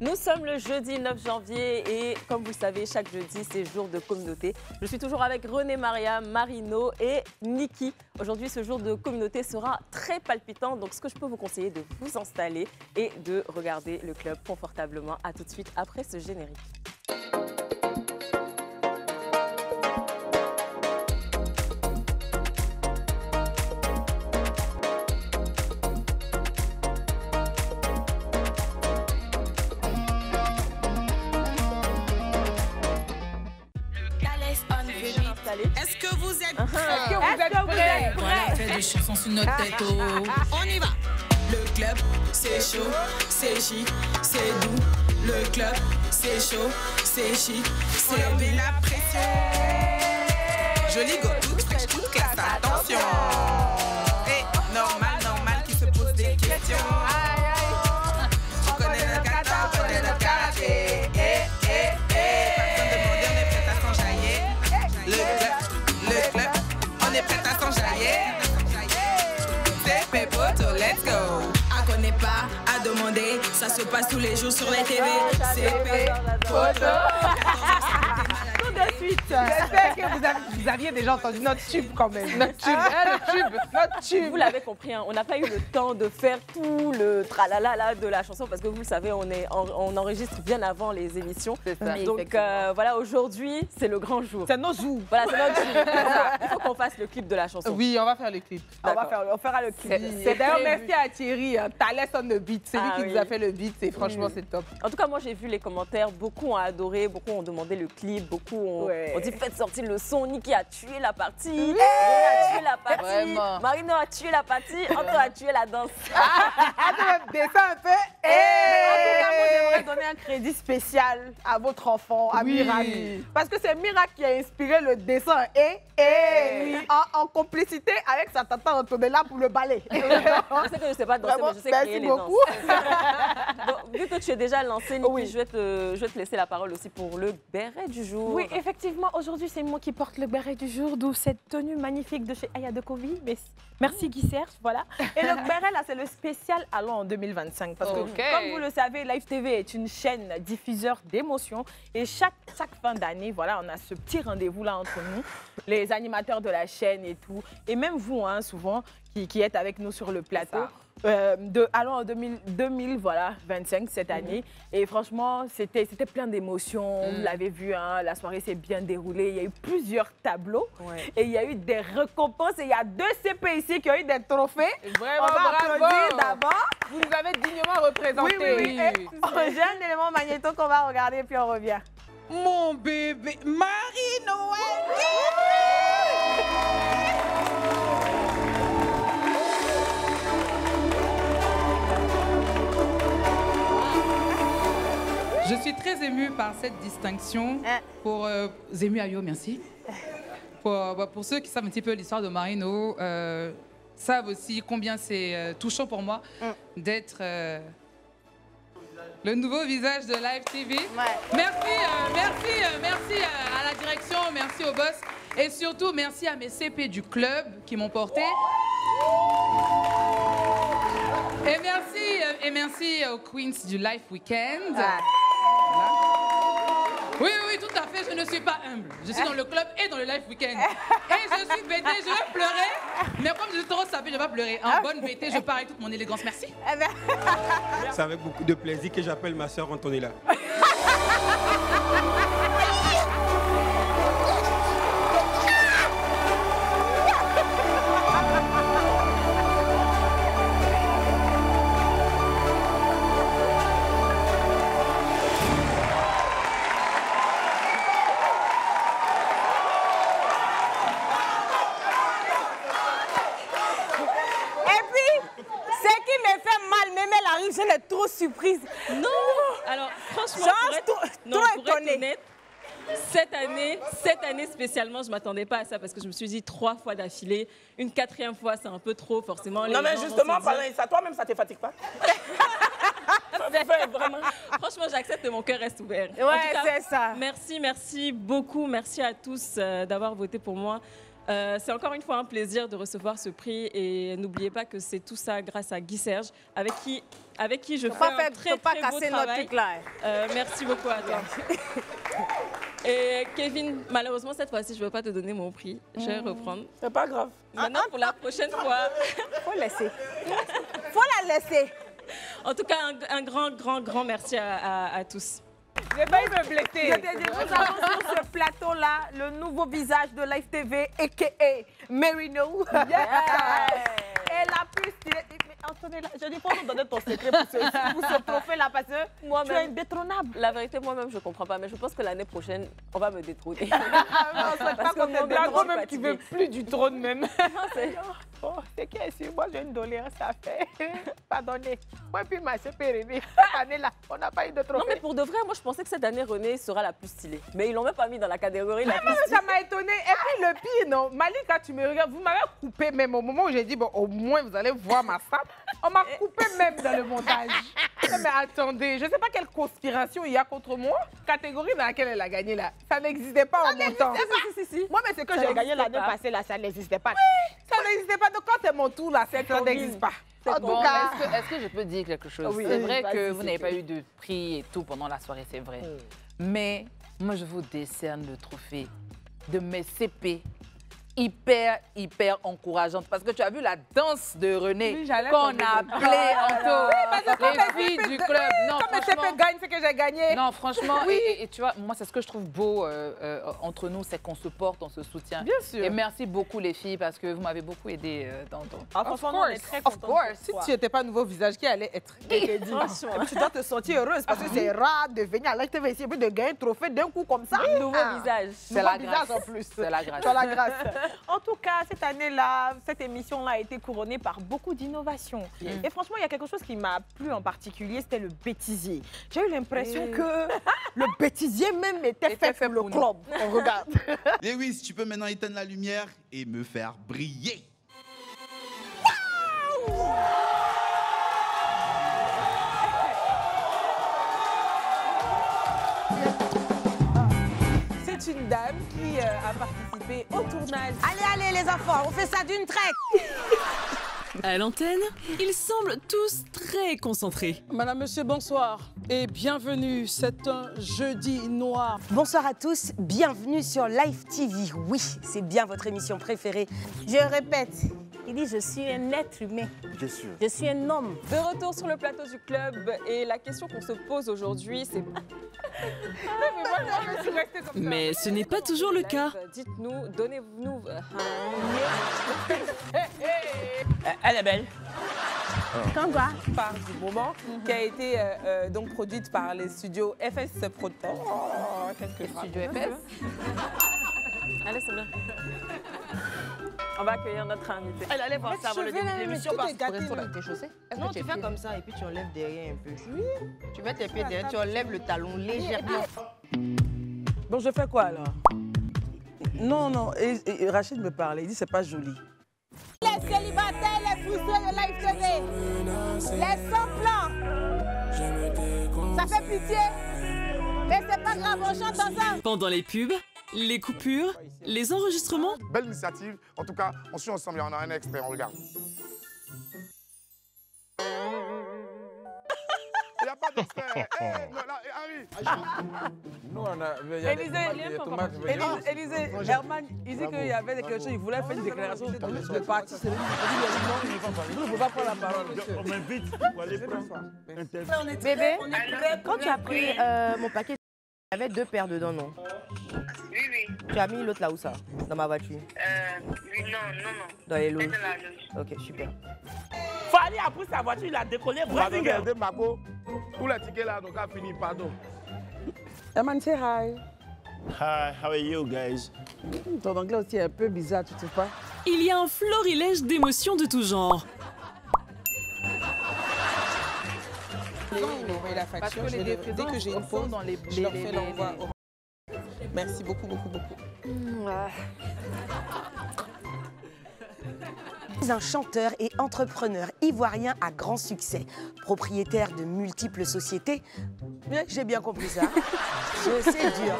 Nous sommes le jeudi 9 janvier et comme vous le savez, chaque jeudi, c'est jour de communauté. Je suis toujours avec René Maria, Marino et Niki. Aujourd'hui, ce jour de communauté sera très palpitant. Donc, ce que je peux vous conseiller, de vous installer et de regarder le club confortablement. À tout de suite après ce générique. Est-ce que vous êtes prêts? Est-ce que vous êtes prêts? Voilà, on fait des chansons sous notre tête. On y va. Le club, c'est chaud, c'est chic, c'est doux. Le club, c'est chaud, c'est chic, c'est doux. La pression. Jolie go, toute fraîche, toute classe, attention. Et normal qui se pose des questions. Tu connais notre kata, on connaît notre karaté. Personne demandé, on est prêt à s'enjailler. Le club, on est prêt à s'enjailler. C'est Pépoto, let's go. À connaître pas, à demander, ça se passe tous les jours sur les TV. C'est Pépoto. Tout de suite. J'espère que vous aviez déjà entendu notre tube quand même. Notre tube, notre tube. Vous l'avez compris, hein, on n'a pas eu le temps de faire tout le tralala de la chanson parce que vous le savez, on enregistre bien avant les émissions. Ça. Donc voilà, aujourd'hui, c'est le grand jour. C'est nos zoos. Voilà, c'est notre jour. Il faut qu'on fasse le clip de la chanson. Oui, on va faire le clip. On fera le clip. D'ailleurs, merci à Thierry, Thalès on the beat. C'est lui qui nous a fait le beat et franchement, c'est top. En tout cas, moi, j'ai vu les commentaires. Beaucoup ont adoré, beaucoup ont demandé le clip, beaucoup ont dit faites sortir le son. Niki a tué la partie. René a tué la partie. Vraiment. Marino a tué la partie. Anto a tué la danse. Descends un peu. En tout cas, moi, j'aimerais donner un crédit spécial à votre enfant, à Miracle. Parce que c'est Miracle qui a inspiré le dessin. En complicité avec sa tata Antonella pour le ballet. Je sais que je ne sais pas danser, mais je sais créer les danses. Donc, vu que tu es déjà lancé, Niki, je vais te laisser la parole aussi pour le béret du jour. Oui, effectivement, aujourd'hui, c'est moi qui porte le béret du jour, d'où cette tenue magnifique de chez Aya de Kovi. Merci Guy Serge, voilà. Et le béret, là, c'est le spécial Allons en 2025. Parce que, comme vous le savez, Live TV est une chaîne diffuseur d'émotions. Et chaque fin d'année, voilà, on a ce petit rendez-vous-là entre nous, les animateurs de la chaîne et tout. Et même vous, hein, souvent, qui êtes avec nous sur le plateau. Allons en 2025 cette année et franchement c'était plein d'émotions, vous l'avez vu, hein, la soirée s'est bien déroulée, il y a eu plusieurs tableaux et il y a eu des récompenses et il y a 2 CP ici qui ont eu des trophées. Vraiment, on va applaudir d'abord. Vous nous avez dignement représenté. Oui. J'ai un élément magnéto qu'on va regarder et puis on revient. Mon bébé Marino. Je suis très émue par cette distinction. Pour Zému Ayo, merci. Pour ceux qui savent un petit peu l'histoire de Marino, savent aussi combien c'est touchant pour moi d'être le nouveau visage de Live TV. Merci à la direction, merci au boss et surtout merci à mes CP du club qui m'ont porté. Et merci aux Queens du Life Weekend. Voilà. Oui, tout à fait, je ne suis pas humble. Je suis dans le club et dans le Life Weekend. Et je suis bêtée, je vais pleurer. Mais comme je suis trop sapée, je vais pas pleurer. En bonne bêtée, je pars avec toute mon élégance. Merci. C'est avec beaucoup de plaisir que j'appelle ma sœur Antonella. Je suis trop surprise. Non. Alors, franchement, trop pour être honnête, cette année spécialement, je ne m'attendais pas à ça parce que je me suis dit 3 fois d'affilée. Une 4e fois, c'est un peu trop, forcément. Non, mais justement, toi-même, ça ne te fatigue pas? Vraiment. Franchement, j'accepte, mon cœur reste ouvert. Ouais, c'est ça. Merci beaucoup. Merci à tous d'avoir voté pour moi. C'est encore une fois un plaisir de recevoir ce prix et n'oubliez pas que c'est tout ça grâce à Guy Serge, avec qui je fais un très beau travail. Merci beaucoup à toi. Et Kevin, malheureusement cette fois-ci, je ne veux pas te donner mon prix. Je vais reprendre. C'est pas grave. Maintenant, pour la prochaine fois. Faut laisser. Faut la laisser. En tout cas, un grand merci à tous. J'ai failli me blesser. Nous avons sur ce plateau-là le nouveau visage de Live TV, a.k.a. Marino. Et la plus stylée. Mais Antonella, je dis, faut nous donner ton secret pour ce trophée-là parce que tu es indétrônable. La vérité, moi-même, je ne comprends pas, mais je pense que l'année prochaine, on va me détrôner. Parce que moi-même, tu ne veux plus du trône même. C'est qui est moi j'ai une doléance à faire. Pardonnez. Moi puis ma périmée. Cette année-là, on n'a pas eu de trophée. Non mais pour de vrai, moi je pensais que cette année René sera la plus stylée. Mais ils l'ont même pas mis dans la catégorie la plus stylée. Ça m'a étonnée. Et puis le pire, non, Mali, quand tu me regardes, vous m'avez coupé même au moment où j'ai dit, bon, au moins vous allez voir ma femme. On m'a coupé même dans le montage. Mais attendez, je ne sais pas quelle conspiration il y a contre moi. Catégorie dans laquelle elle a gagné là, ça n'existait pas en mon temps. Si. Moi, mais c'est que j'ai gagné l'année passée là, ça n'existait pas. Ça n'existait pas. Donc quand c'est mon tour là, ça n'existe pas. En tout cas, est-ce que je peux dire quelque chose? C'est vrai que vous n'avez pas eu de prix et tout pendant la soirée, c'est vrai. Mais moi, je vous décerne le trophée de mes CP. Hyper encourageante. Parce que tu as vu la danse de René qu'on a appelée les filles du club. Non, comme mes CP gagnent, c'est que j'ai gagné. Non, franchement, et tu vois, moi, c'est ce que je trouve beau entre nous, c'est qu'on se porte, on se soutient. Bien sûr. Et merci beaucoup, les filles, parce que vous m'avez beaucoup aidé dans franchement, on est très contents. Si tu n'étais pas nouveau visage, qui allait être? Tu dois te sentir heureuse parce que c'est rare de venir à l'ITV ici et puis de gagner un trophée d'un coup comme ça. Nouveau visage. C'est la grâce en plus. C'est la grâce. Tu as la grâce. En tout cas, cette année-là, cette émission-là a été couronnée par beaucoup d'innovations. Et franchement, il y a quelque chose qui m'a plu en particulier, c'était le bêtisier. J'ai eu l'impression que le bêtisier même était fait pour le club. On regarde. Lewis, tu peux maintenant éteindre la lumière et me faire briller. C'est une dame qui a participé au tournage. Allez, les enfants, on fait ça d'une traite. À l'antenne, ils semblent tous très concentrés. Madame, monsieur, bonsoir et bienvenue. C'est un jeudi noir. Bonsoir à tous, bienvenue sur Live TV. Oui, c'est bien votre émission préférée. Je répète, il dit je suis un être humain. Bien sûr. Je suis un homme. De retour sur le plateau du club et la question qu'on se pose aujourd'hui, c'est... Mais ce n'est pas toujours le cas. Dites-nous, donnez-nous... Elle est belle. Quand quoi? Par du moment, qui a été donc produite par les studios FS Proto. Oh, qu'est-ce que Studio FS. Allez, c'est bien. On va accueillir notre invité. Elle allait voir ça avant le début de l'émission parce que Tes chaussées? non, tu fais comme ça et puis tu enlèves derrière un peu. Oui. Tu mets tes pieds derrière, tu enlèves le talon légèrement. Bon, je fais quoi alors? Non, et Rachid me parle, il dit c'est pas joli. Les célibataires, les frustrés de Live TV, les sans-plans, ça fait pitié, mais c'est pas grave, on chante ensemble. Pendant les pubs, les coupures, les enregistrements. Belle initiative. En tout cas, on suit ensemble. On a un extrait, on regarde. Il n'y a pas d'extrait. Nous, on a... Élisée, Herman, il dit qu'il y avait quelque chose, il voulait faire une déclaration de parti. Il ne peut pas prendre la parole. On m'invite pour aller prendre. Bébé, quand tu as pris mon paquet, il y avait 2 paires dedans, non? Oui. Tu as mis l'autre là où ça? Dans ma voiture? Oui, non. Dans les loges? Dans la loge. Ok, super. Fali a pris sa voiture, il a décollé. Regardez Marco, tous les tickets là, donc a fini, pardon. Herman, say hi. Hi, how are you guys? Ton anglais aussi est un peu bizarre, tu trouves pas? Il y a un florilège d'émotions de tout genre. La facture, dès que j'ai une pause, je leur fais l'envoi. Merci beaucoup. Un chanteur et entrepreneur ivoirien à grand succès, propriétaire de multiples sociétés. J'ai bien compris ça. C'est dur.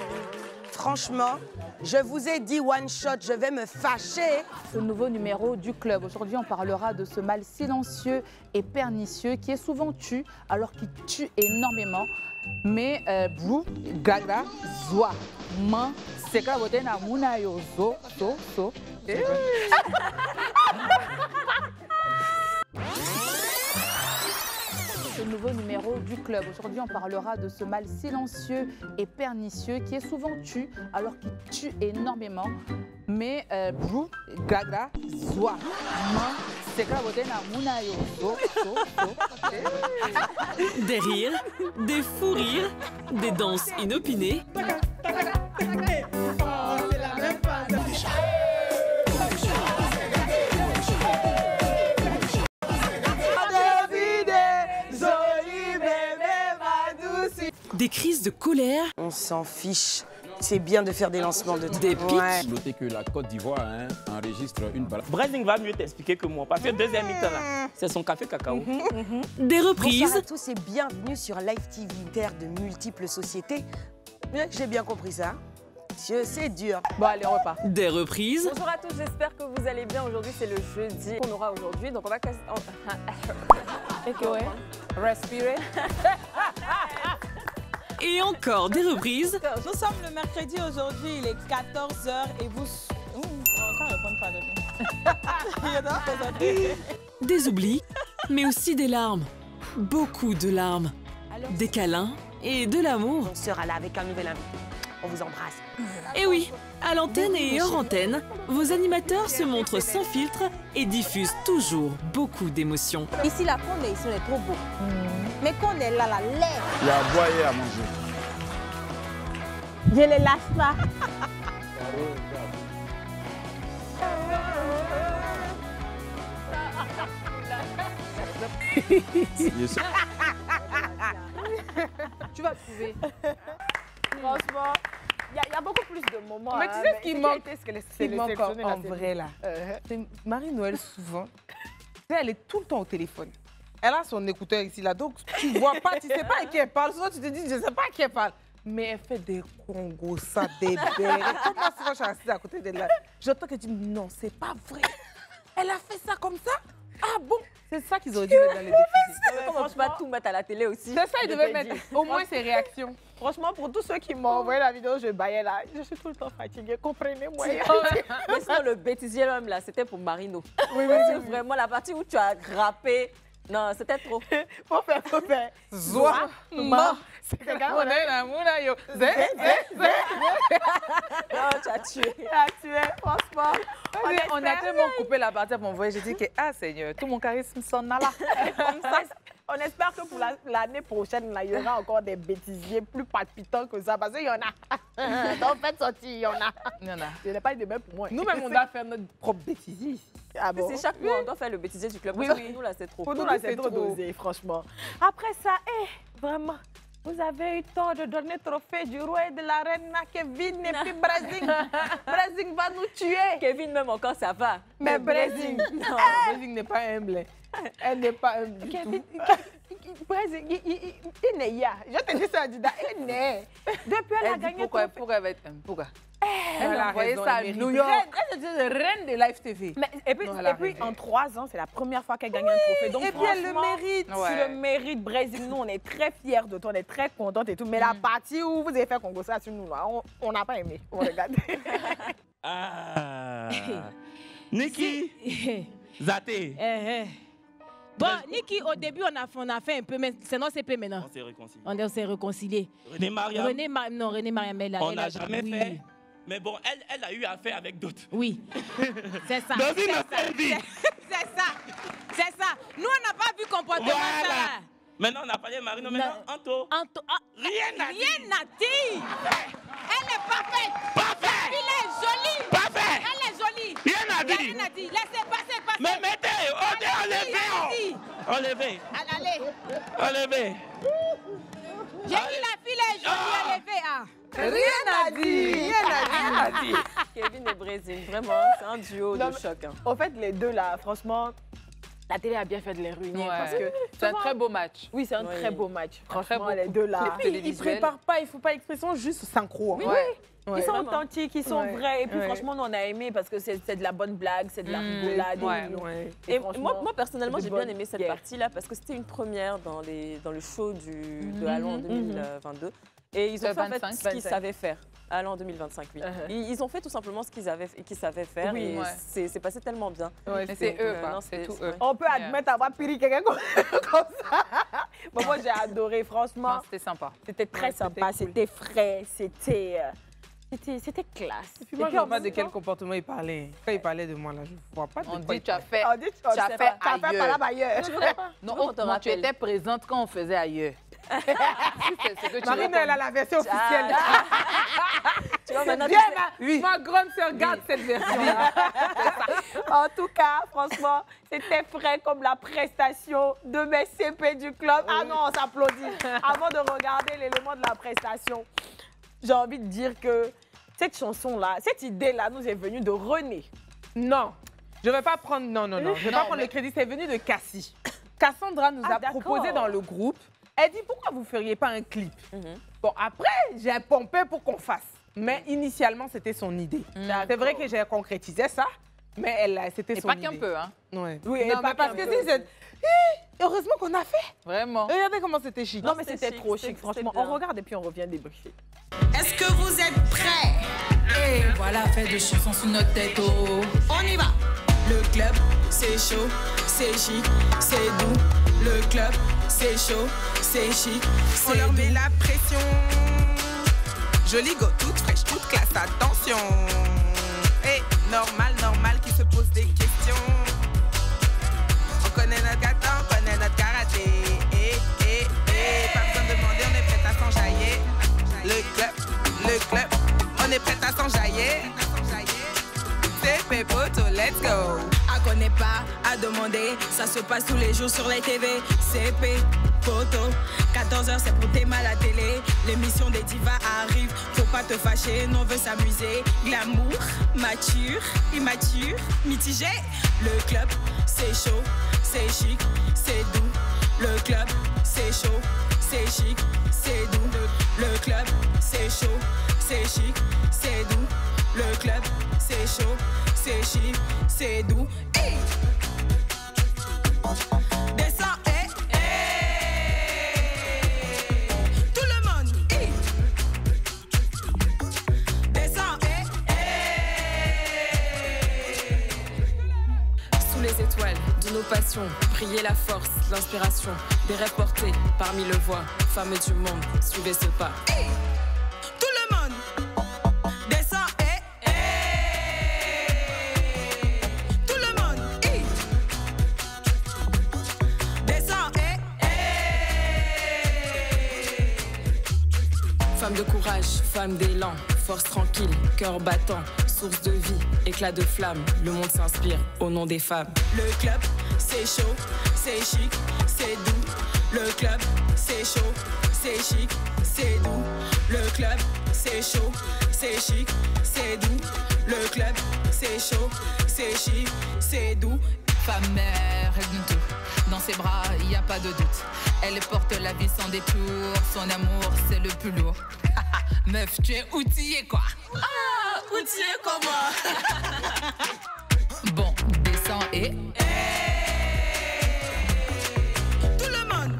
Franchement, Je vous ai dit one shot, je vais me fâcher. Ce nouveau numéro du club. Aujourd'hui, on parlera de ce mal silencieux et pernicieux qui est souvent tu, alors qu'il tue énormément. Mais vous, gaga, zoa, man, c'est quand vous êtes na yo zo. Ce nouveau numéro du club. Aujourd'hui, on parlera de ce mal silencieux et pernicieux qui est souvent tu, alors qu'il tue énormément. Mais vous, gaga, zoa, man, c'est quand vous êtes na yo zo. Des rires, des fous rires, des danses inopinées. Des crises de colère. On s'en fiche. C'est bien de faire des lancements de des pics. Ouais. Notez que la Côte d'Ivoire enregistre une balle. Brazing va mieux t'expliquer que moi, parce que deuxième mi-temps là, c'est son café cacao. Des reprises. Bonsoir à tous et bienvenue sur Live TV, terre de multiples sociétés. J'ai bien compris ça. C'est dur. Bon, allez, on repart. Des reprises. Bonjour à tous, j'espère que vous allez bien. Aujourd'hui, c'est le jeudi qu'on aura aujourd'hui. Donc, on va casser. Respirer. Et encore des reprises. Nous sommes le mercredi aujourd'hui, il est 14h et vous... Des oublis, mais aussi des larmes. Beaucoup de larmes. Des câlins et de l'amour. On sera là avec un nouvel invité. On vous embrasse. Et oui, à l'antenne et hors antenne, vos animateurs se montrent sans filtre et diffusent toujours beaucoup d'émotions. Ici, là, quand on est ici, on est trop beau. Mais quand on est là, l'air. Il y a à boire et à manger. Je les lâche pas. Tu vas trouver. Franchement, il y a beaucoup plus de moments. Mais tu sais ce qui manque, c'est le manque en vrai là. C'est Marie-Noël souvent. Elle est tout le temps au téléphone. Elle a son écouteur ici là, donc tu vois pas, tu sais pas à qui elle parle. Souvent tu te dis, je sais pas à qui elle parle. Mais elle fait des congos, ça, des belles. Comment souvent je suis assise à côté d'elle là. J'entends qu'elle dit, non, c'est pas vrai. Elle a fait ça comme ça? Ah bon? C'est ça qu'ils auraient dû mettre dans les défis. Franchement, tout mettre à la télé aussi. C'est ça, ils devaient mettre au moins ses réactions. Franchement, pour tous ceux qui m'ont envoyé la vidéo, je baillais là. Je suis tout le temps fatiguée, comprenez-moi. Mais sinon, le bêtisier l'homme là, c'était pour Marino. Oui. Vraiment, la partie où tu as grappé. Non, c'était trop. Faut faire. Zoa, ma. C'est quand même. Non, tu as tué. Tu as tué, franchement. On a tellement coupé la partie pour m'envoyer. J'ai dit que, ah Seigneur, tout mon charisme s'en a là. Comme ça, on espère que pour l'année prochaine, là, il y aura encore des bêtisiers plus palpitants que ça. Parce qu'il y en a. Dans fait sortir, il y en a. Il y en a. Ce n'est pas de même pour moi. Nous-mêmes, on doit faire notre propre bêtisie ici. Ah bon? C'est chaque mois, on doit faire le bêtisier du club. Oui. Pour nous, là, c'est trop. Pour nous, là, c'est trop dosé, franchement. Après ça, vraiment, vous avez eu tort de donner le trophée du roi et de la reine à Kevin et puis Brazing. Brazing va nous tuer. Kevin, même encore, ça va. Mais Brazing, non, Brazing n'est pas humble. Elle n'est pas humble. Kevin, Brazing, il n'est pas. Je te dis ça, Dida, il n'est. Depuis elle a gagné. Pourquoi elle va être humble? Pourquoi? Elle a envoyé ça à New York. Elle est reine de Live TV. Mais, et puis en 3 ans, c'est la première fois qu'elle gagne un trophée. Donc, et puis elle le mérite. Tu le mérites, Brésil. Nous, on est très fiers de toi, on est très contente et tout. Mais la partie où vous avez fait Congo ça sur nous, on n'a pas aimé. On regarde. Ah. Niki. Zaté. Bon, Niki, au début, on a fait un peu, mais c'est non, c'est peu maintenant. On s'est réconciliés. On s'est réconciliés. René Mariam. René Mariam, on n'a jamais fait. Mais bon, elle a eu affaire avec d'autres. Oui. C'est ça. Dans une autre vie. C'est ça. C'est ça. Nous, on n'a pas vu comportement ça. Maintenant, on a parlé de Marino. Maintenant, Anto. Rien n'a dit. Elle est parfaite. Parfaite. Elle est jolie. Parfaite. Elle est jolie. Rien n'a dit. Rien n'a dit. Laissez passer. Mais mettez, enlevez. Enlevez. J'ai dit la fille est jolie, enlevez. Rien n'a dit. Kevin et Brésil, vraiment, c'est un duo de choc. En fait, les deux là, franchement, la télé a bien fait de les ruiner. Parce que c'est un très beau match. Oui, c'est un très beau match. Franchement, les deux là. Ils ne préparent pas, il ne faut pas l'expression juste synchro. Oui. Ils sont authentiques, ils sont vrais. Et puis franchement, nous, on a aimé parce que c'est de la bonne blague, c'est de la rigolade. Et moi, personnellement, j'ai bien aimé cette partie-là parce que c'était une première dans le show de Allo en 2022. Et ils ont fait en fait ce qu'ils savaient faire. Allo en 2025, oui. Ils ont fait tout simplement ce qu'ils savaient faire et c'est passé tellement bien. C'est eux, c'est tout eux. On peut admettre avoir piri quelqu'un comme ça. Bon, moi, j'ai adoré, franchement. C'était sympa. C'était très sympa, c'était frais, c'était classe. Et puis moi, je ne vois pas de quel comportement il parlait. Quand il parlait de moi, là, je ne vois pas de quoi. On dit, tu as fait ailleurs. Non, tu étais présente quand on faisait ailleurs. Marine, elle a la version officielle. Tu vois, maintenant, ma grande sœur garde cette version-là. En tout cas, franchement, c'était frais comme la prestation de mes CP du club. Ah non, on s'applaudit. Avant de regarder l'élément de la prestation, j'ai envie de dire que cette chanson-là, cette idée-là nous est venue de René. Non, je ne vais pas prendre... Non. Je ne vais pas prendre le crédit. C'est venu de Cassie. Cassandra nous a proposé dans le groupe. Elle dit, pourquoi vous ne feriez pas un clip? Bon, après, j'ai pompé pour qu'on fasse. Mais initialement, c'était son idée. C'est vrai que j'ai concrétisé ça, mais c'était son idée. Et pas qu'un peu, hein? Oui, non, mais parce que si heureusement qu'on a fait. Vraiment. Regardez comment c'était chic. Non, mais c'était trop chic, franchement. On regarde et puis on revient débriefer. Est-ce que vous êtes prêts? Et voilà, fait de chansons sous notre tête. On y va. Le club, c'est chaud, c'est chic, c'est doux. Le club, c'est chaud, c'est chic, c'est doux. On leur met la pression. Jolie go, toute fraîche, toute classe, attention. Et normal qui se pose des questions. On connaît notre gâteau, on connaît notre karaté. Pas besoin de demander, on est prêt à s'enjailler. Le club, on est prêt à s'enjailler. C'est Pépoto, let's go. À connaît pas, à demander, ça se passe tous les jours sur les TV. C'est Pépoto, 14h c'est pour tes mal à télé. L'émission des divas arrive, faut pas te fâcher, nous on veut s'amuser. Glamour, mature, immature, mitigé. Le club, c'est chaud, c'est chic, c'est doux. Le club, c'est chaud, c'est chic, c'est doux. Le club, c'est chaud, c'est chic, c'est doux. Le club, c'est chaud, c'est chic, c'est doux. Hey! Descends, tout le monde, hey! Descends, Sous les étoiles de nos passions, briller la force, l'inspiration, des rêves portés parmi le voix, femmes du monde, suivez ce pas. Hey! Tout le monde, descends, tout le monde, descends, Femme de courage, femme d'élan, force tranquille, cœur battant, source de vie, éclat de flamme, le monde s'inspire au nom des femmes. Le club, c'est chaud, c'est chic, c'est doux. Le club, c'est chaud, c'est chic, c'est doux. Le club, c'est chaud, c'est chic, c'est doux. Le club, c'est chaud, c'est chic, c'est doux. Femme mère, elle donne tout. Dans ses bras, il n'y a pas de doute. Elle porte la vie sans détour. Son amour, c'est le plus lourd. Meuf, tu es outillée, quoi. Ah, outillée comment? Bon, descends et... Tout le monde,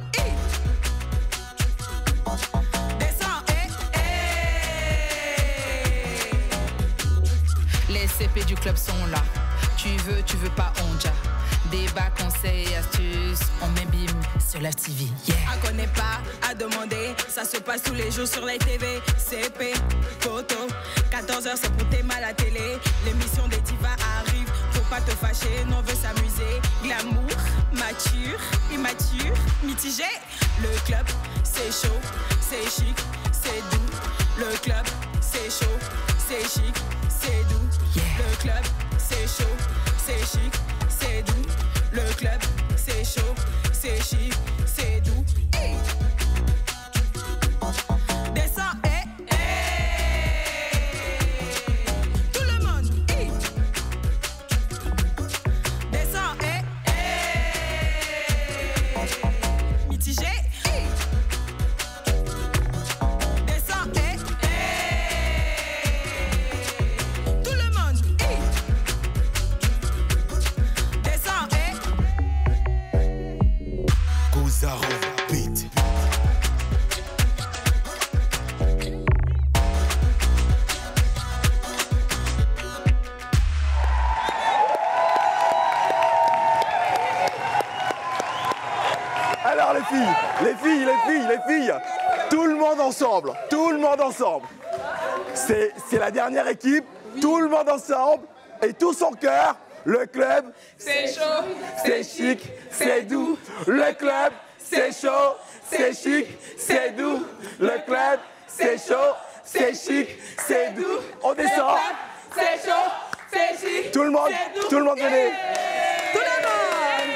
descends Les CP du club sont là. Tu veux pas, on ja. Débat, conseils, astuces, on met bim sur la TV. Yeah. À connaît pas, à demander, ça se passe tous les jours sur les TV. CP, photo, 14h c'est pour tes mal à télé. L'émission des divas arrive, faut pas te fâcher, nous on veut s'amuser. Glamour, mature, immature, mitigé. Le club, c'est chaud, c'est chic, c'est doux. Le club, c'est chaud, c'est chic, c'est doux. Yeah. Le club, c'est chaud, c'est chic, c'est doux. Le club, c'est chaud, c'est chic, c'est doux. Hey! Descends, tout le monde, hey! Descends, mitigé, hey! les filles, tout le monde ensemble. Tout le monde ensemble. C'est la dernière équipe. Tout le monde ensemble. Et tout son cœur. Le club, c'est chaud, c'est chic, c'est doux. Le club, c'est chaud, c'est chic, c'est doux. Le club, c'est chaud, c'est chic, c'est doux. On descend. C'est chaud, c'est chic. Tout le monde venez.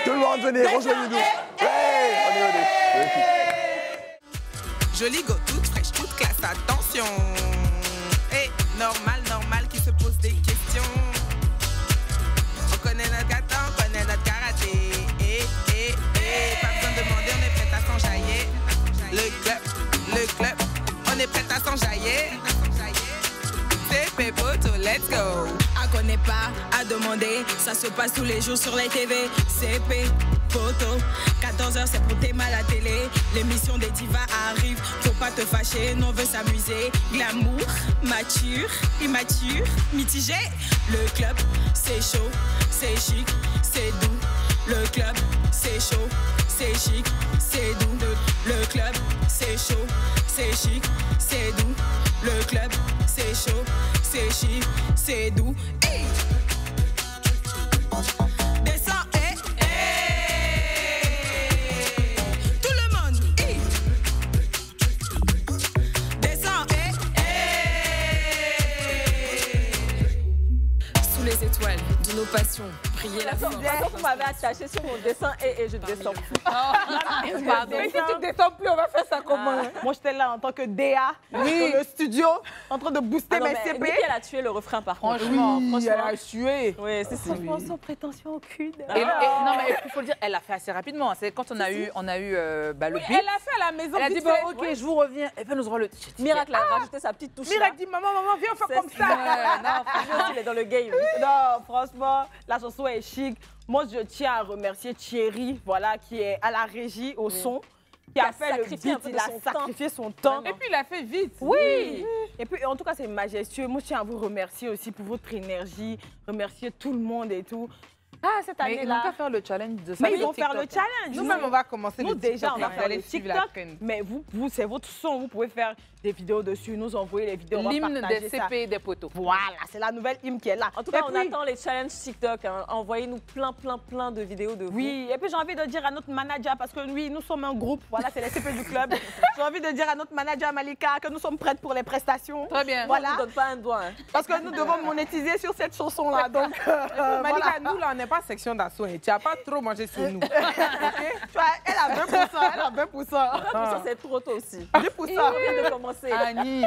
Tout le monde venez, rejoignez-nous. Venez. Jolie go, toute fraîche, toute classe, attention. Et normal qui se pose des questions. On connaît notre gâteau, on connaît notre karaté. Pas besoin de demander, on est prêt à s'enjailler. Le club, on est prêt à s'enjailler. C'est Pépoto, let's go. À connaît pas, à demander, ça se passe tous les jours sur les TV. CP, photo, 14h c'est pour tes mal à télé. L'émission des divas arrive, faut pas te fâcher, nous on veut s'amuser. Glamour, mature, immature, mitigé. Le club, c'est chaud, c'est chic, c'est doux. Le club, c'est chaud, c'est chic, c'est doux. Le club, c'est chaud, c'est chic, c'est doux. Le club, c'est chaud, c'est chic, c'est doux. Hey! Descends, tout le monde, descends, sous les étoiles de nos passions, briller la force. Vous m'avez attaché sur mon dessin et je descends plus. Mais si tu descends plus, on va faire ça comment? Moi, j'étais là en tant que DA dans le studio, en train de booster mes CP. Niki, elle a tué le refrain par contre. Franchement, elle a tué. Oui, c'est ça. Franchement, sans prétention aucune. Non, mais il faut le dire, elle l'a fait assez rapidement. C'est quand on a eu le beat. Elle a fait à la maison. Elle a dit, bon, ok, je vous reviens. Elle va nous rendre le... Miracle a rajouté sa petite touche. Miracle dit, maman, viens, on fait comme ça. Non, franchement, il est dans le game. Non, franchement, la chanson est chic. Moi, je tiens à remercier Thierry, voilà, qui est à la régie, au son, qui a fait le beat, il a sacrifié son temps. Et puis, il a fait vite. Oui. Et puis, en tout cas, c'est majestueux. Moi, je tiens à vous remercier aussi pour votre énergie, remercier tout le monde et tout. Ah, cette année-là. Ils vont pas faire le challenge de ça. Mais ils vont faire le challenge. Nous-mêmes, on va commencer Nous, le TikTok. déjà, on va faire le TikTok. Mais vous c'est votre son. Vous pouvez faire des vidéos dessus, nous envoyer les vidéos. L'hymne des CP et des poteaux. Voilà, c'est la nouvelle hymne qui est là. En tout cas, on attend les challenges TikTok. Hein. Envoyez-nous plein de vidéos de vous. Oui, et puis j'ai envie de dire à notre manager, parce que oui, nous sommes un groupe, voilà, c'est les CP du club. J'ai envie de dire à notre manager Malika que nous sommes prêtes pour les prestations. Très bien. Voilà. On ne donne pas un doigt. Hein. Parce que nous devons monétiser sur cette chanson-là. Donc, Malika, nous, là, on n'est pas section d'assaut. Tu n'as pas trop mangé sur nous. Tu vois, elle a 20%. Elle a 20%. 20%, c'est trop tôt aussi. 10%. On vient de commencer. Annie.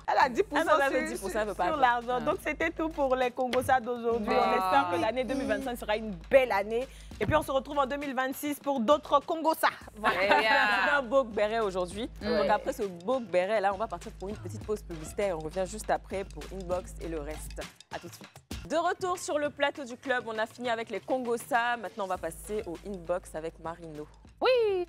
Elle a 10% sur l'argent. Donc, c'était tout pour les Congosa d'aujourd'hui. On espère que l'année 2025 sera une belle année. Et puis, on se retrouve en 2026 pour d'autres Congosa. Voilà. C'est un beau béret aujourd'hui. Donc, après ce beau béret, là, on va partir pour une petite pause publicitaire. On revient juste après pour Inbox et le reste. À tout de suite. De retour sur le plateau du club, on a fini avec les Congosa. Maintenant, on va passer au Inbox avec Marino. Oui.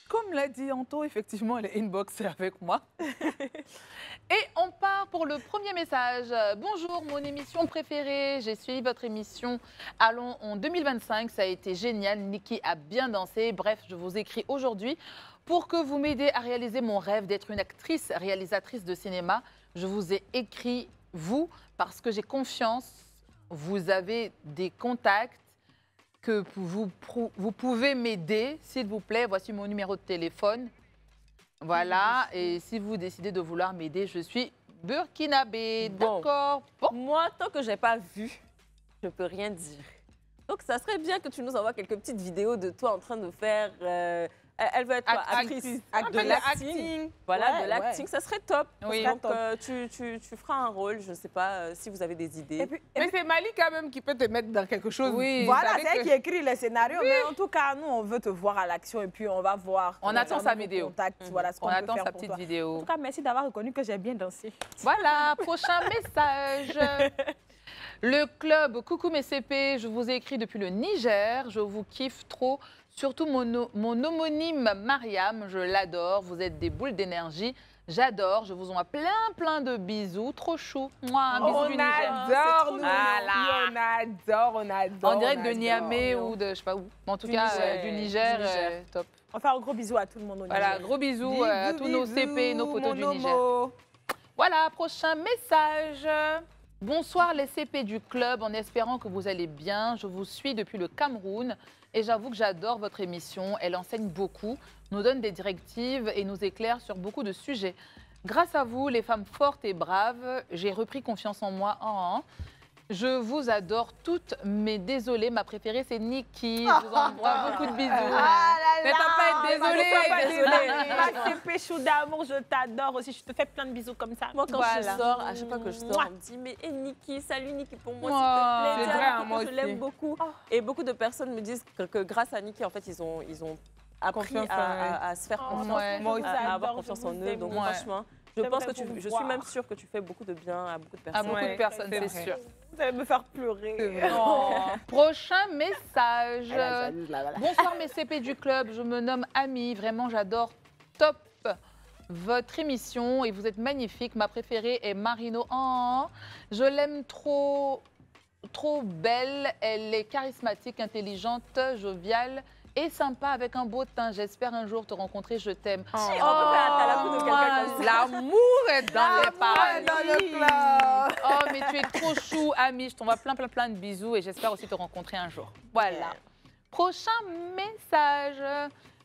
Comme l'a dit Anto, effectivement, les Inbox, c'est avec moi. Et on part pour le premier message. Bonjour, mon émission préférée. J'ai suivi votre émission Allons en 2025. Ça a été génial. Niki a bien dansé. Bref, je vous écris aujourd'hui pour que vous m'aidez à réaliser mon rêve d'être une actrice réalisatrice de cinéma. Je vous ai écrit, vous, parce que j'ai confiance. Vous avez des contacts que vous pouvez m'aider, s'il vous plaît. Voici mon numéro de téléphone. Voilà, et si vous décidez de vouloir m'aider, je suis burkinabé. D'accord. Bon. Moi, tant que je n'ai pas vu, je ne peux rien dire. Donc, ça serait bien que tu nous envoies quelques petites vidéos de toi en train de faire... elle veut être actrice. De l'acting. Voilà, de l'acting, ça serait top. Oui. Donc, tu feras un rôle, je ne sais pas si vous avez des idées. Mais c'est Mali quand même qui peut te mettre dans quelque chose. Oui. Voilà, c'est elle qui écrit les scénarios. Oui. Mais en tout cas, nous, on veut te voir à l'action et puis on va voir. On attend sa vidéo. Voilà ce qu'on on peut attend faire sa pour petite toi. vidéo. En tout cas, merci d'avoir reconnu que j'ai bien dansé. Voilà, prochain message. Le club, coucou mes CP, je vous ai écrit depuis le Niger, je vous kiffe trop, surtout mon homonyme Mariam, je l'adore, vous êtes des boules d'énergie, J'adore, je vous envoie plein de bisous. Trop chou. Moi, un bisou du Niger. On adore. En direct de Niamey ou de, je sais pas où. En tout cas, du Niger, top. On fait un gros bisou à tout le monde au Niger. Voilà, gros bisous à tous nos CP, nos potos du Niger. Voilà, prochain message. Bonsoir les CP du club, en espérant que vous allez bien. Je vous suis depuis le Cameroun et j'avoue que j'adore votre émission. Elle enseigne beaucoup, nous donne des directives et nous éclaire sur beaucoup de sujets. Grâce à vous, les femmes fortes et braves, j'ai repris confiance en moi. Je vous adore toutes, mais désolée, ma préférée c'est Nikki. Je vous envoie beaucoup de bisous. Mais t'as pas être désolée. Ma CP chou d'amour, je t'adore aussi. Je te fais plein de bisous comme ça. Moi, quand je sors, à chaque fois que je sors, on me dit mais Nikki, salut Nikki pour moi, s'il te plaît. C'est vrai, moi je l'aime beaucoup. Et beaucoup de personnes me disent que grâce à Nikki, en fait, ils ont appris à se faire confiance, à avoir confiance en eux. Donc franchement, je pense que je suis même sûre que tu fais beaucoup de bien à beaucoup de personnes. À beaucoup de personnes, c'est sûr. Vous allez me faire pleurer. Prochain message. Bonsoir mes CP du club, je me nomme Ami, vraiment j'adore top votre émission et vous êtes magnifique. Ma préférée est Marino. Je l'aime trop belle, elle est charismatique, intelligente, joviale et sympa avec un beau teint. J'espère un jour te rencontrer, je t'aime. On peut faire un talent de quelqu'un comme ça. L'amour est dans les paradis. Dans le club. Oh, mais tu es trop chou, Ami. Je t'envoie plein de bisous et j'espère aussi te rencontrer un jour. Voilà. Prochain message.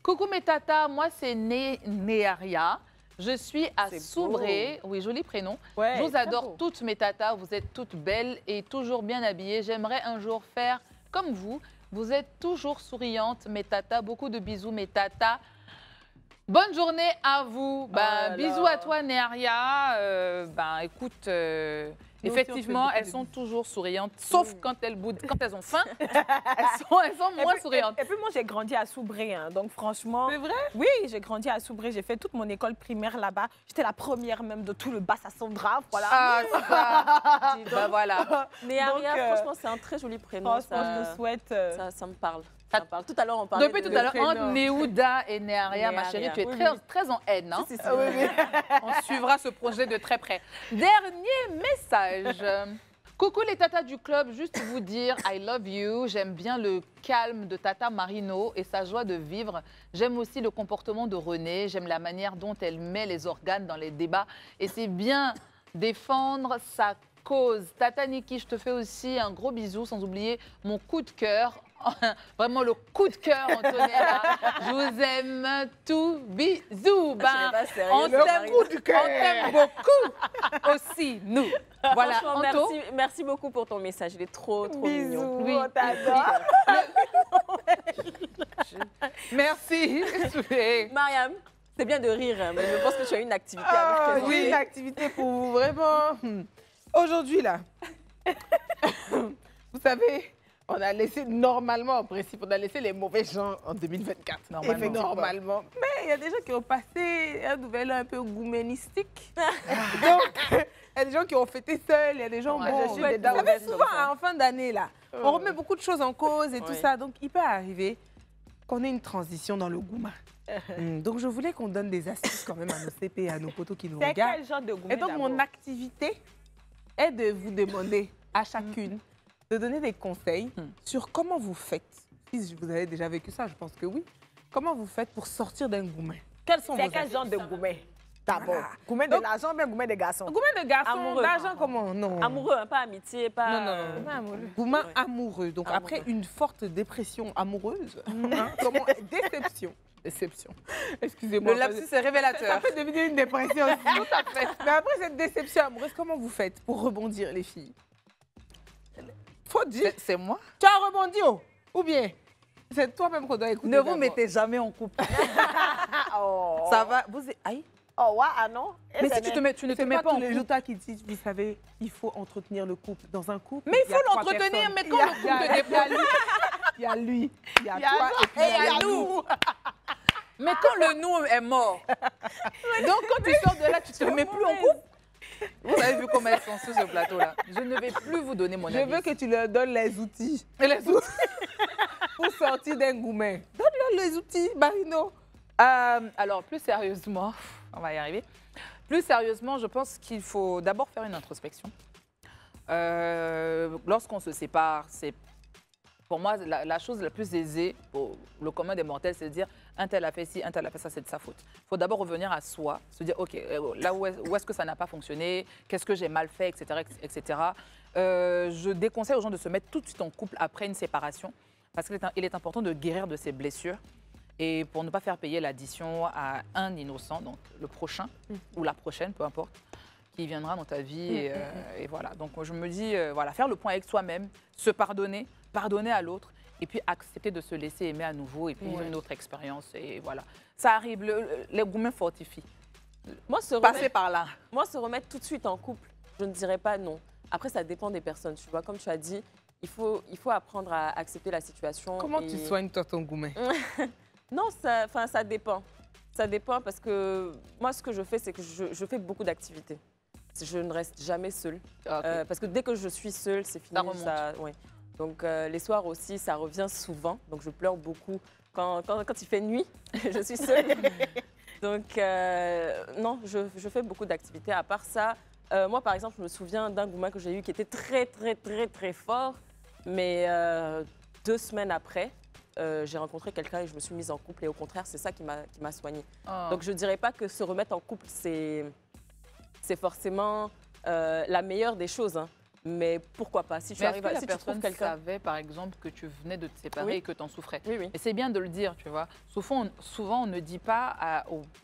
Coucou mes tatas, moi c'est Néaria. Je suis à Soubré. Oui, joli prénom. Ouais, je vous adore toutes mes tatas. Vous êtes toutes belles et toujours bien habillées. J'aimerais un jour faire comme vous. Vous êtes toujours souriantes, mes tatas. Beaucoup de bisous, mes tatas. Bonne journée à vous. Bisous à toi, Néaria. Écoute, effectivement, elles sont toujours souriantes, sauf quand elles boudent. Quand elles ont faim, elles sont moins souriantes. Et puis moi, j'ai grandi à Soubré, donc franchement... C'est vrai? Oui, j'ai grandi à Soubré. J'ai fait toute mon école primaire là-bas. J'étais la première même de tout le Bas-Sassandra, voilà. Ah, ça. Voilà. Néaria, franchement, c'est un très joli prénom. Franchement, je te souhaite... Ça me parle. Tout à l'heure, on parlait depuis tout à l'heure, entre Néouda et Néaria, ma chérie, tu es très en haine. Hein? On suivra ce projet de très près. Dernier message. Coucou les tatas du club, juste vous dire I love you. J'aime bien le calme de Tata Marino et sa joie de vivre. J'aime aussi le comportement de René. J'aime la manière dont elle met les organes dans les débats. Et c'est bien défendre sa cause. Tata Nikki, je te fais aussi un gros bisou, sans oublier mon coup de cœur. Vraiment le coup de cœur, Antonella. Je vous aime tous. Bisous. On t'aime beaucoup aussi, nous. Voilà, merci beaucoup pour ton message. Il est trop mignon. Oui, on t'adore. Merci. Mariam, c'est bien de rire, mais je pense que tu as une activité à nous. Oui, une activité pour vous, vraiment. Aujourd'hui, là, vous savez... On a laissé, normalement, en principe, on a laissé les mauvais gens en 2024. Normalement. Mais il y a des gens qui ont passé un nouvel an un peu gouménistique. Donc, il y a des gens qui ont fêté seuls, il y a des gens... Vous savez, souvent, en fin d'année, là, on remet beaucoup de choses en cause et tout ça. Donc, il peut arriver qu'on ait une transition dans le gouma. Donc, je voulais qu'on donne des astuces quand même à nos CP et à nos potos qui nous regardent. Quel genre de gouma? Et donc, mon activité est de vous demander à chacune de donner des conseils sur comment vous faites. Si vous avez déjà vécu ça, je pense que oui. Comment vous faites pour sortir d'un goumin? Quels sont vos astuces? C'est quel genre de goumin? D'abord, goumin de l'argent, bien goumin des garçons. Goumin de garçons, d'argent comment? Non. Amoureux, hein, pas amitié, pas... Non. Amoureux. Goumin amoureux. Donc après une forte dépression amoureuse, comment? Déception. Excusez-moi. Le lapsus est révélateur. Ça peut devenir une dépression aussi. Tout à fait. Mais après cette déception amoureuse, comment vous faites pour rebondir, les filles? Faut dire. C'est moi. Tu as rebondi, ou bien c'est toi-même qu'on doit écouter. Ne vous mettez jamais en couple. Ça va. Vous aïe. Oh ouais, ah non. Mais si tu ne te mets pas en couple. Les jotas qui disent, vous savez, il faut entretenir le couple. Dans un couple. Mais il faut l'entretenir, mais quand le couple te déploie. Il y a lui, il y a toi et puis il y a nous. Mais quand le nous est mort, donc quand tu sors de là, tu te mets plus en couple. Vous avez vu comment elles sont sur ce plateau-là. Je ne vais plus vous donner mon avis. Je veux que tu leur donnes les outils. Pour sortir d'un goumin. Donne-leur les outils, Marino. Alors, plus sérieusement, on va y arriver. Plus sérieusement, je pense qu'il faut d'abord faire une introspection. Lorsqu'on se sépare, c'est pour moi la chose la plus aisée pour le commun des mortels, c'est de dire un tel a fait ci, un tel a fait ça, c'est de sa faute. Il faut d'abord revenir à soi, se dire ok, là où est-ce que ça n'a pas fonctionné, qu'est-ce que j'ai mal fait, etc. etc. Je déconseille aux gens de se mettre tout de suite en couple après une séparation parce qu'il est important de guérir de ses blessures. Et pour ne pas faire payer l'addition à un innocent, donc le prochain ou la prochaine, peu importe, qui viendra dans ta vie. Et voilà. Donc je me dis, voilà, faire le point avec soi-même, se pardonner, pardonner à l'autre, et puis accepter de se laisser aimer à nouveau et puis vivre une autre expérience. Et voilà. Ça arrive, les gourmets fortifient. Passer par là. Moi, se remettre tout de suite en couple, je ne dirais pas non. Après, ça dépend des personnes. Tu vois, comme tu as dit, il faut apprendre à accepter la situation. Comment tu soignes toi ton gourmet? Non, ça dépend. Ça dépend parce que moi, ce que je fais, c'est que je fais beaucoup d'activités. Je ne reste jamais seule. Parce que dès que je suis seule, c'est fini. Ça ouais. Donc, les soirs aussi, ça revient souvent. Donc, je pleure beaucoup. Quand il fait nuit, je suis seule. Donc, non, je fais beaucoup d'activités. À part ça, moi, par exemple, je me souviens d'un gourmet que j'ai eu qui était très, très, très, très fort. Mais 2 semaines après, j'ai rencontré quelqu'un et je me suis mise en couple. Et au contraire, c'est ça qui m'a soignée. Donc, je ne dirais pas que se remettre en couple, c'est forcément la meilleure des choses. Hein. Mais pourquoi pas? Si tu arrives à... Si tu trouves quelqu'un... savait, par exemple, que tu venais de te séparer et que tu en souffrais. Oui. Et c'est bien de le dire, tu vois. Souvent, on ne dit pas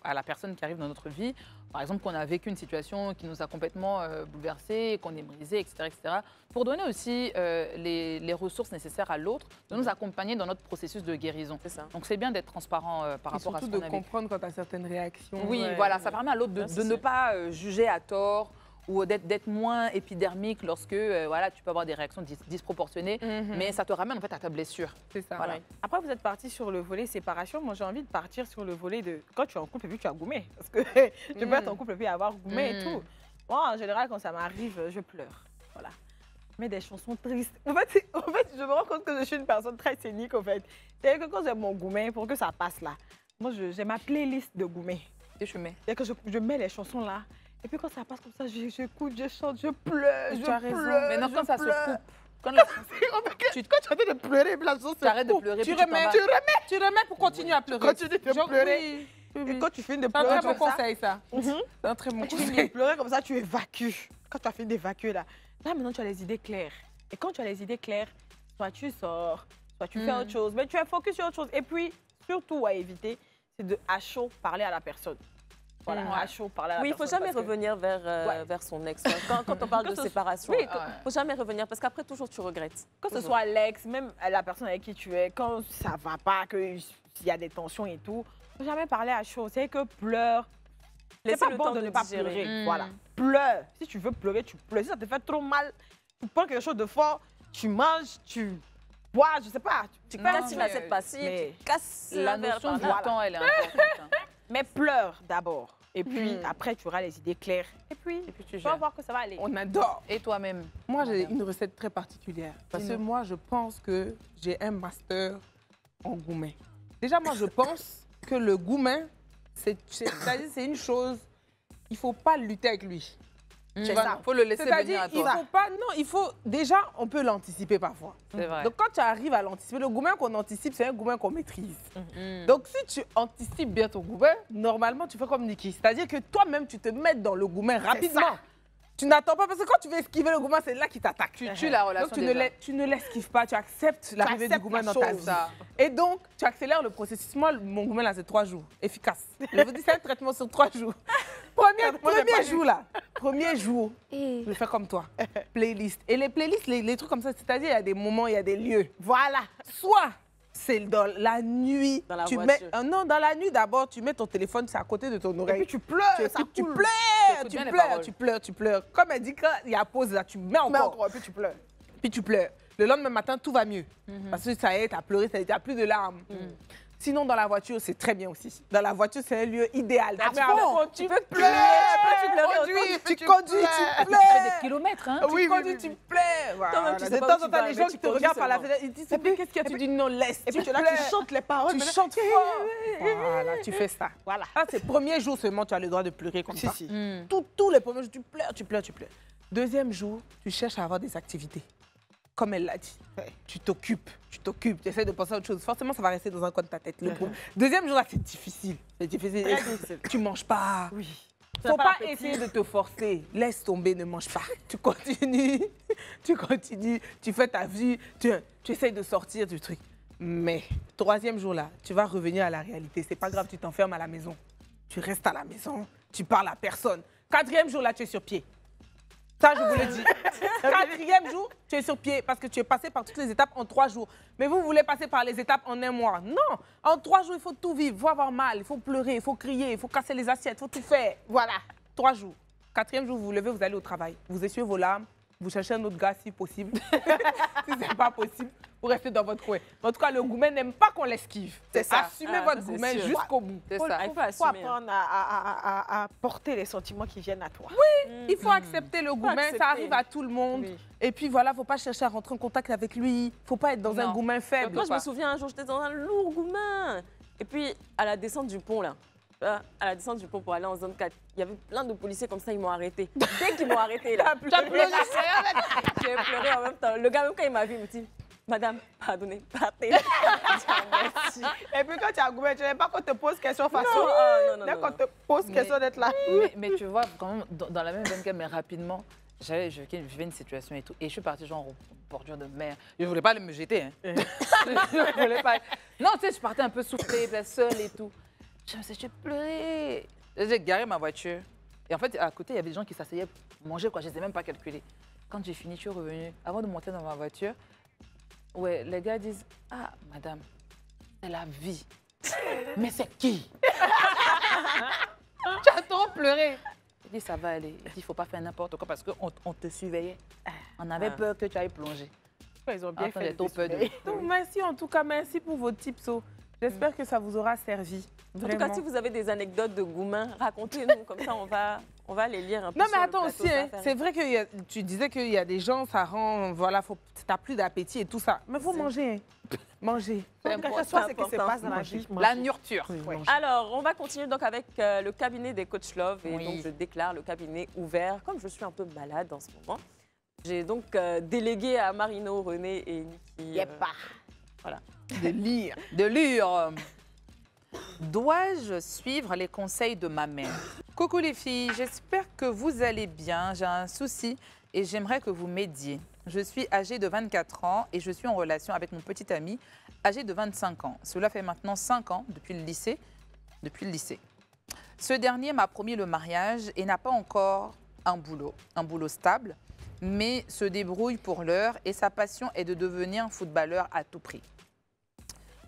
à la personne qui arrive dans notre vie, par exemple, qu'on a vécu une situation qui nous a complètement bouleversés, qu'on est brisé, etc., etc., pour donner aussi les ressources nécessaires à l'autre, de nous accompagner dans notre processus de guérison. C'est ça. Donc, c'est bien d'être transparent par rapport à ce qu'on a vécu. Surtout de comprendre quand tu as certaines réactions. Oui, voilà, ça permet à l'autre de ne pas juger à tort ou d'être moins épidermique lorsque voilà, tu peux avoir des réactions disproportionnées, mais ça te ramène en fait à ta blessure. C'est ça. Voilà. Après, vous êtes parti sur le volet séparation. Moi, j'ai envie de partir sur le volet de quand tu es en couple et puis tu as gourmé. Parce que tu peux être en couple et puis avoir gourmé et tout. Moi, en général, quand ça m'arrive, je pleure. Voilà. Je mets des chansons tristes. En fait, je me rends compte que je suis une personne très scénique, en fait. C'est-à-dire que quand j'ai mon gourmé, pour que ça passe là, moi, j'ai ma playlist de gourmé. Et je mets. C'est-à-dire que je mets les chansons là. Et puis quand ça passe comme ça, j'écoute, je chante, je pleure, je pleure. Maintenant, quand ça se coupe, quand tu arrêtes de pleurer, la chanson se arrêtes de pleurer, tu remets pour continuer à pleurer. Continue de pleurer. Et quand tu finis de pleurer, c'est un très bon conseil, ça. C'est un très bon conseil. Tu finis de pleurer comme ça, tu évacues. Quand tu as fini d'évacuer là, maintenant tu as les idées claires. Et quand tu as les idées claires, soit tu sors, soit tu fais autre chose, mais tu es focus sur autre chose. Et puis, surtout à éviter, c'est de à chaud parler à la personne. Voilà, à chaud parler à la personne. Oui, il ne faut jamais revenir vers son ex. Quand on parle de séparation, il ne faut jamais revenir parce qu'après, toujours, tu regrettes. Que ce soit l'ex, même la personne avec qui tu es, quand ça ne va pas, qu'il y a des tensions et tout, il ne faut jamais parler à chaud. C'est que pleure. C'est pas bon de ne pas pleurer. Voilà. Pleure. Si tu veux pleurer, tu pleures. Si ça te fait trop mal, tu prends quelque chose de fort, tu manges, tu bois, je ne sais pas. Tu casses une assiette passive, tu casses la notion du temps, elle est importante. Mais pleure d'abord. Et puis après, tu auras les idées claires. Et puis tu vas voir que ça va aller. On adore. Et toi-même? Moi, j'ai une recette très particulière. Parce que moi, je pense que j'ai un master en gourmet. Déjà, moi, je pense que le gourmet, c'est une chose, il ne faut pas lutter avec lui. C'est ça. Il faut le laisser venir à toi. Il faut pas, non, il faut, déjà, on peut l'anticiper parfois. C'est vrai. Donc, quand tu arrives à l'anticiper, le gourmet qu'on anticipe, c'est un gourmet qu'on maîtrise. Donc, si tu anticipes bien ton gourmet, normalement, tu fais comme Niki. C'est-à-dire que toi-même, tu te mets dans le gourmet rapidement. Tu n'attends pas, parce que quand tu veux esquiver le gourmet, c'est là qu'il t'attaque. Tu tues la relation. Donc, tu ne l'esquives pas, tu acceptes l'arrivée du gourmet dans ta vie. Et donc, tu accélères le processus. Moi, mon gourmet, là, c'est 3 jours. Efficace. Je vous dis, c'est un traitement sur 3 jours. Premier jour, je fais comme toi. Playlist. Et les playlists, les trucs comme ça, c'est-à-dire, il y a des moments, il y a des lieux. Voilà. Soit c'est dans la nuit. Dans la voiture. Non, dans la nuit d'abord, tu mets ton téléphone, c'est à côté de ton oreille. Et puis tu pleures, tu pleures. Comme elle dit, quand il y a pause là, tu mets encore. Et puis tu pleures. Puis tu pleures. Le lendemain matin, tout va mieux. Parce que ça y est, tu as pleuré, tu n'as plus de larmes. Sinon, dans la voiture, c'est très bien aussi. Dans la voiture, c'est un lieu idéal. Tu peux pleurer. Tu conduis, tu pleures. Tu fais des kilomètres, hein? Tu conduis, tu pleures. De temps en temps, les gens qui te regardent par la fenêtre, ils disent, qu'est-ce qu'il y a? Tu dis non, laisse. Et puis tu chantes les paroles. Tu chantes fort. Voilà, tu fais ça. Voilà. C'est le premier jour seulement, tu as le droit de pleurer comme ça. Tous les premiers jours, tu pleures. Deuxième jour, tu cherches à avoir des activités. Comme elle l'a dit, tu t'occupes, tu essaies de penser à autre chose. Forcément, ça va rester dans un coin de ta tête. Deuxième jour, là, c'est difficile. Tu manges pas. Oui. Faut pas essayer de te forcer. Laisse tomber, ne mange pas. Tu continues, tu fais ta vie, tu essaies de sortir du truc. Mais troisième jour, là, tu vas revenir à la réalité. C'est pas grave, tu t'enfermes à la maison. Tu restes à la maison, tu parles à personne. Quatrième jour, là, tu es sur pied. Ça, je vous le dis. Quatrième jour, tu es sur pied parce que tu es passé par toutes les étapes en 3 jours. Mais vous voulez passer par les étapes en 1 mois. Non, en 3 jours, il faut tout vivre. Il faut avoir mal, il faut pleurer, il faut crier, il faut casser les assiettes, il faut tout faire. Voilà, 3 jours. Quatrième jour, vous vous levez, vous allez au travail. Vous essuyez vos larmes, vous cherchez un autre gars si possible. Si ce n'est pas possible, vous restez dans votre coin. En tout cas, le goumen n'aime pas qu'on l'esquive. C'est ça. Assumez votre goumen jusqu'au bout. Il faut apprendre à porter les sentiments qui viennent à toi. Oui, il faut accepter le goumen. Ça arrive à tout le monde. Oui. Et puis voilà, il ne faut pas chercher à rentrer en contact avec lui. Il ne faut pas être dans un goumen faible. Moi, je me souviens un jour, j'étais dans un lourd goumen. Et puis, à la descente du pont, là, à la descente du pont pour aller en zone 4, il y avait plein de policiers comme ça, ils m'ont arrêté. Dès qu'ils m'ont arrêté, là, j'ai pleuré en même temps. Le gars, même quand il m'a vu, il me dit, madame, pardonnez, partez. Merci. Et puis quand tu as goûté, tu n'aimes pas qu'on te pose question façon. Non. Dès qu'on te pose question d'être là. Mais tu vois, quand même, dans la même veine, mais rapidement, je vivais une situation et tout. Et je suis partie genre en bordure de mer. Je ne voulais pas aller me jeter. Hein. Je voulais pas. Non, tu sais, je partais un peu soufflée, seule et tout. Je me suis dit, j'ai pleuré. J'ai garé ma voiture. Et en fait, à côté, il y avait des gens qui s'asseyaient pour manger, quoi. Je ne les ai même pas calculés. Quand j'ai fini, je suis revenue. Avant de monter dans ma voiture, ouais, les gars disent, ah, madame, c'est la vie. Mais c'est qui? Tu as trop pleuré. Il dit, ça va aller. Il dit, il ne faut pas faire n'importe quoi parce qu'on te surveillait. On avait peur que tu ailles plonger. Ils ont bien fait de peur de... Donc, merci en tout cas, merci pour vos tips. J'espère que ça vous aura servi. Vraiment. En tout cas, si vous avez des anecdotes de goumin, racontez-nous. Comme ça, on va les lire un peu. Non, mais attends aussi, hein, c'est vrai que tu disais qu'il y a des gens, ça rend, voilà, t'as plus d'appétit et tout ça. Mais il faut manger. Manger. C'est important. C'est que c'est pas dans la vie. La nourriture. Oui. Alors, on va continuer donc avec le cabinet des Coach Love. Et donc, je déclare le cabinet ouvert. Comme je suis un peu malade en ce moment, j'ai donc délégué à Marino, René et Niki. Voilà. De lire. Dois-je suivre les conseils de ma mère? Coucou les filles, j'espère que vous allez bien. J'ai un souci et j'aimerais que vous m'aidiez. Je suis âgée de 24 ans et je suis en relation avec mon petit ami âgé de 25 ans. Cela fait maintenant 5 ans depuis le lycée. Ce dernier m'a promis le mariage et n'a pas encore un boulot stable, mais se débrouille pour l'heure et sa passion est de devenir un footballeur à tout prix.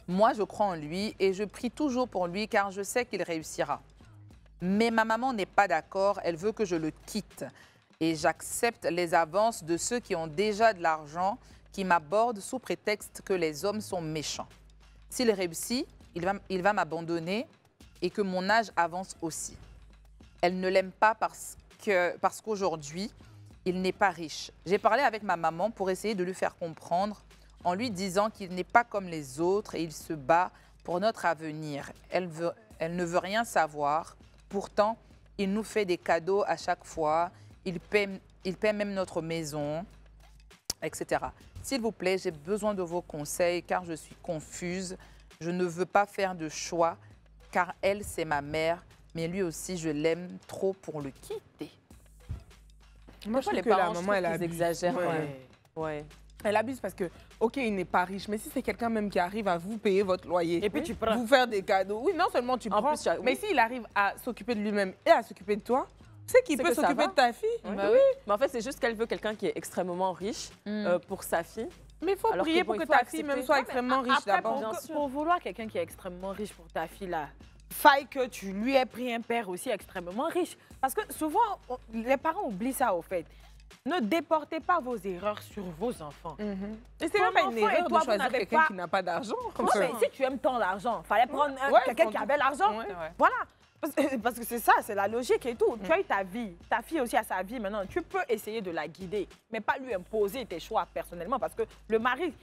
Moi, je crois en lui et je prie toujours pour lui car je sais qu'il réussira. Mais ma maman n'est pas d'accord, elle veut que je le quitte. Et j'accepte les avances de ceux qui ont déjà de l'argent, qui m'abordent sous prétexte que les hommes sont méchants. S'il réussit, il va m'abandonner et que mon âge avance aussi. Elle ne l'aime pas parce qu'aujourd'hui, il n'est pas riche. J'ai parlé avec ma maman pour essayer de lui faire comprendre en lui disant qu'il n'est pas comme les autres et il se bat pour notre avenir. Elle ne veut rien savoir. Pourtant, il nous fait des cadeaux à chaque fois. Il paie même notre maison, etc. S'il vous plaît, j'ai besoin de vos conseils car je suis confuse. Je ne veux pas faire de choix car elle, c'est ma mère. Mais lui aussi, je l'aime trop pour le quitter. Moi, je trouve que la maman, elle exagère. Ouais. Elle abuse parce que, OK, il n'est pas riche, mais si c'est quelqu'un même qui arrive à vous payer votre loyer, et puis tu prends, vous faire des cadeaux, oui, non seulement tu prends, mais s'il arrive à s'occuper de lui-même et à s'occuper de toi, c'est qu'il peut s'occuper de ta fille. Oui. Mais en fait, c'est juste qu'elle veut quelqu'un qui est extrêmement riche pour sa fille. Mais il faut prier pour que ta fille même soit extrêmement riche d'abord. Pour vouloir quelqu'un qui est extrêmement riche pour ta fille, là, faille que tu lui aies pris un père aussi extrêmement riche. Parce que souvent, les parents oublient ça, au fait. Ne déportez pas vos erreurs sur vos enfants. Et c'est même pas une erreur de choisir quelqu'un qui n'a pas d'argent. Si tu aimes tant l'argent, il fallait prendre quelqu'un qui avait l'argent. Voilà. Parce que c'est ça, c'est la logique et tout. Tu as eu ta vie, ta fille aussi a sa vie maintenant. Tu peux essayer de la guider, mais pas lui imposer tes choix personnellement. Parce que le mari,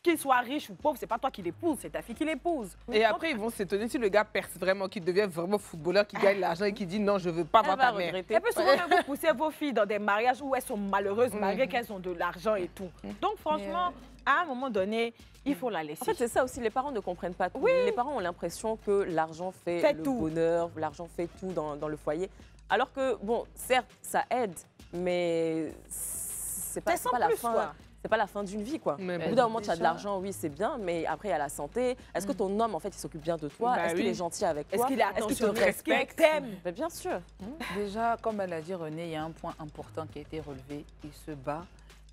qu'il soit riche ou pauvre, c'est pas toi qui l'épouse, c'est ta fille qui l'épouse. Et après, ils vont s'étonner si le gars perce vraiment, qu'il devient vraiment footballeur, qui gagne l'argent et qui dit non, je veux pas voir ta mère. Et puis souvent, vous poussez vos filles dans des mariages où elles sont malheureuses, malgré qu'elles ont de l'argent et tout. Donc franchement, à un moment donné, il faut la laisser. En fait, c'est ça aussi, les parents ne comprennent pas tout. Les parents ont l'impression que l'argent fait le bonheur, l'argent fait tout dans le foyer. Alors que, bon, certes, ça aide, mais c'est pas la fin. C'est pas la fin d'une vie, quoi. Au bout d'un moment, tu as de l'argent, oui, c'est bien, mais après, il y a la santé. Est-ce que ton homme, en fait, il s'occupe bien de toi? Est-ce qu'il est gentil avec toi? Est-ce qu'il te respecte? Bien sûr. Déjà, comme elle a dit René, il y a un point important qui a été relevé. Il se bat,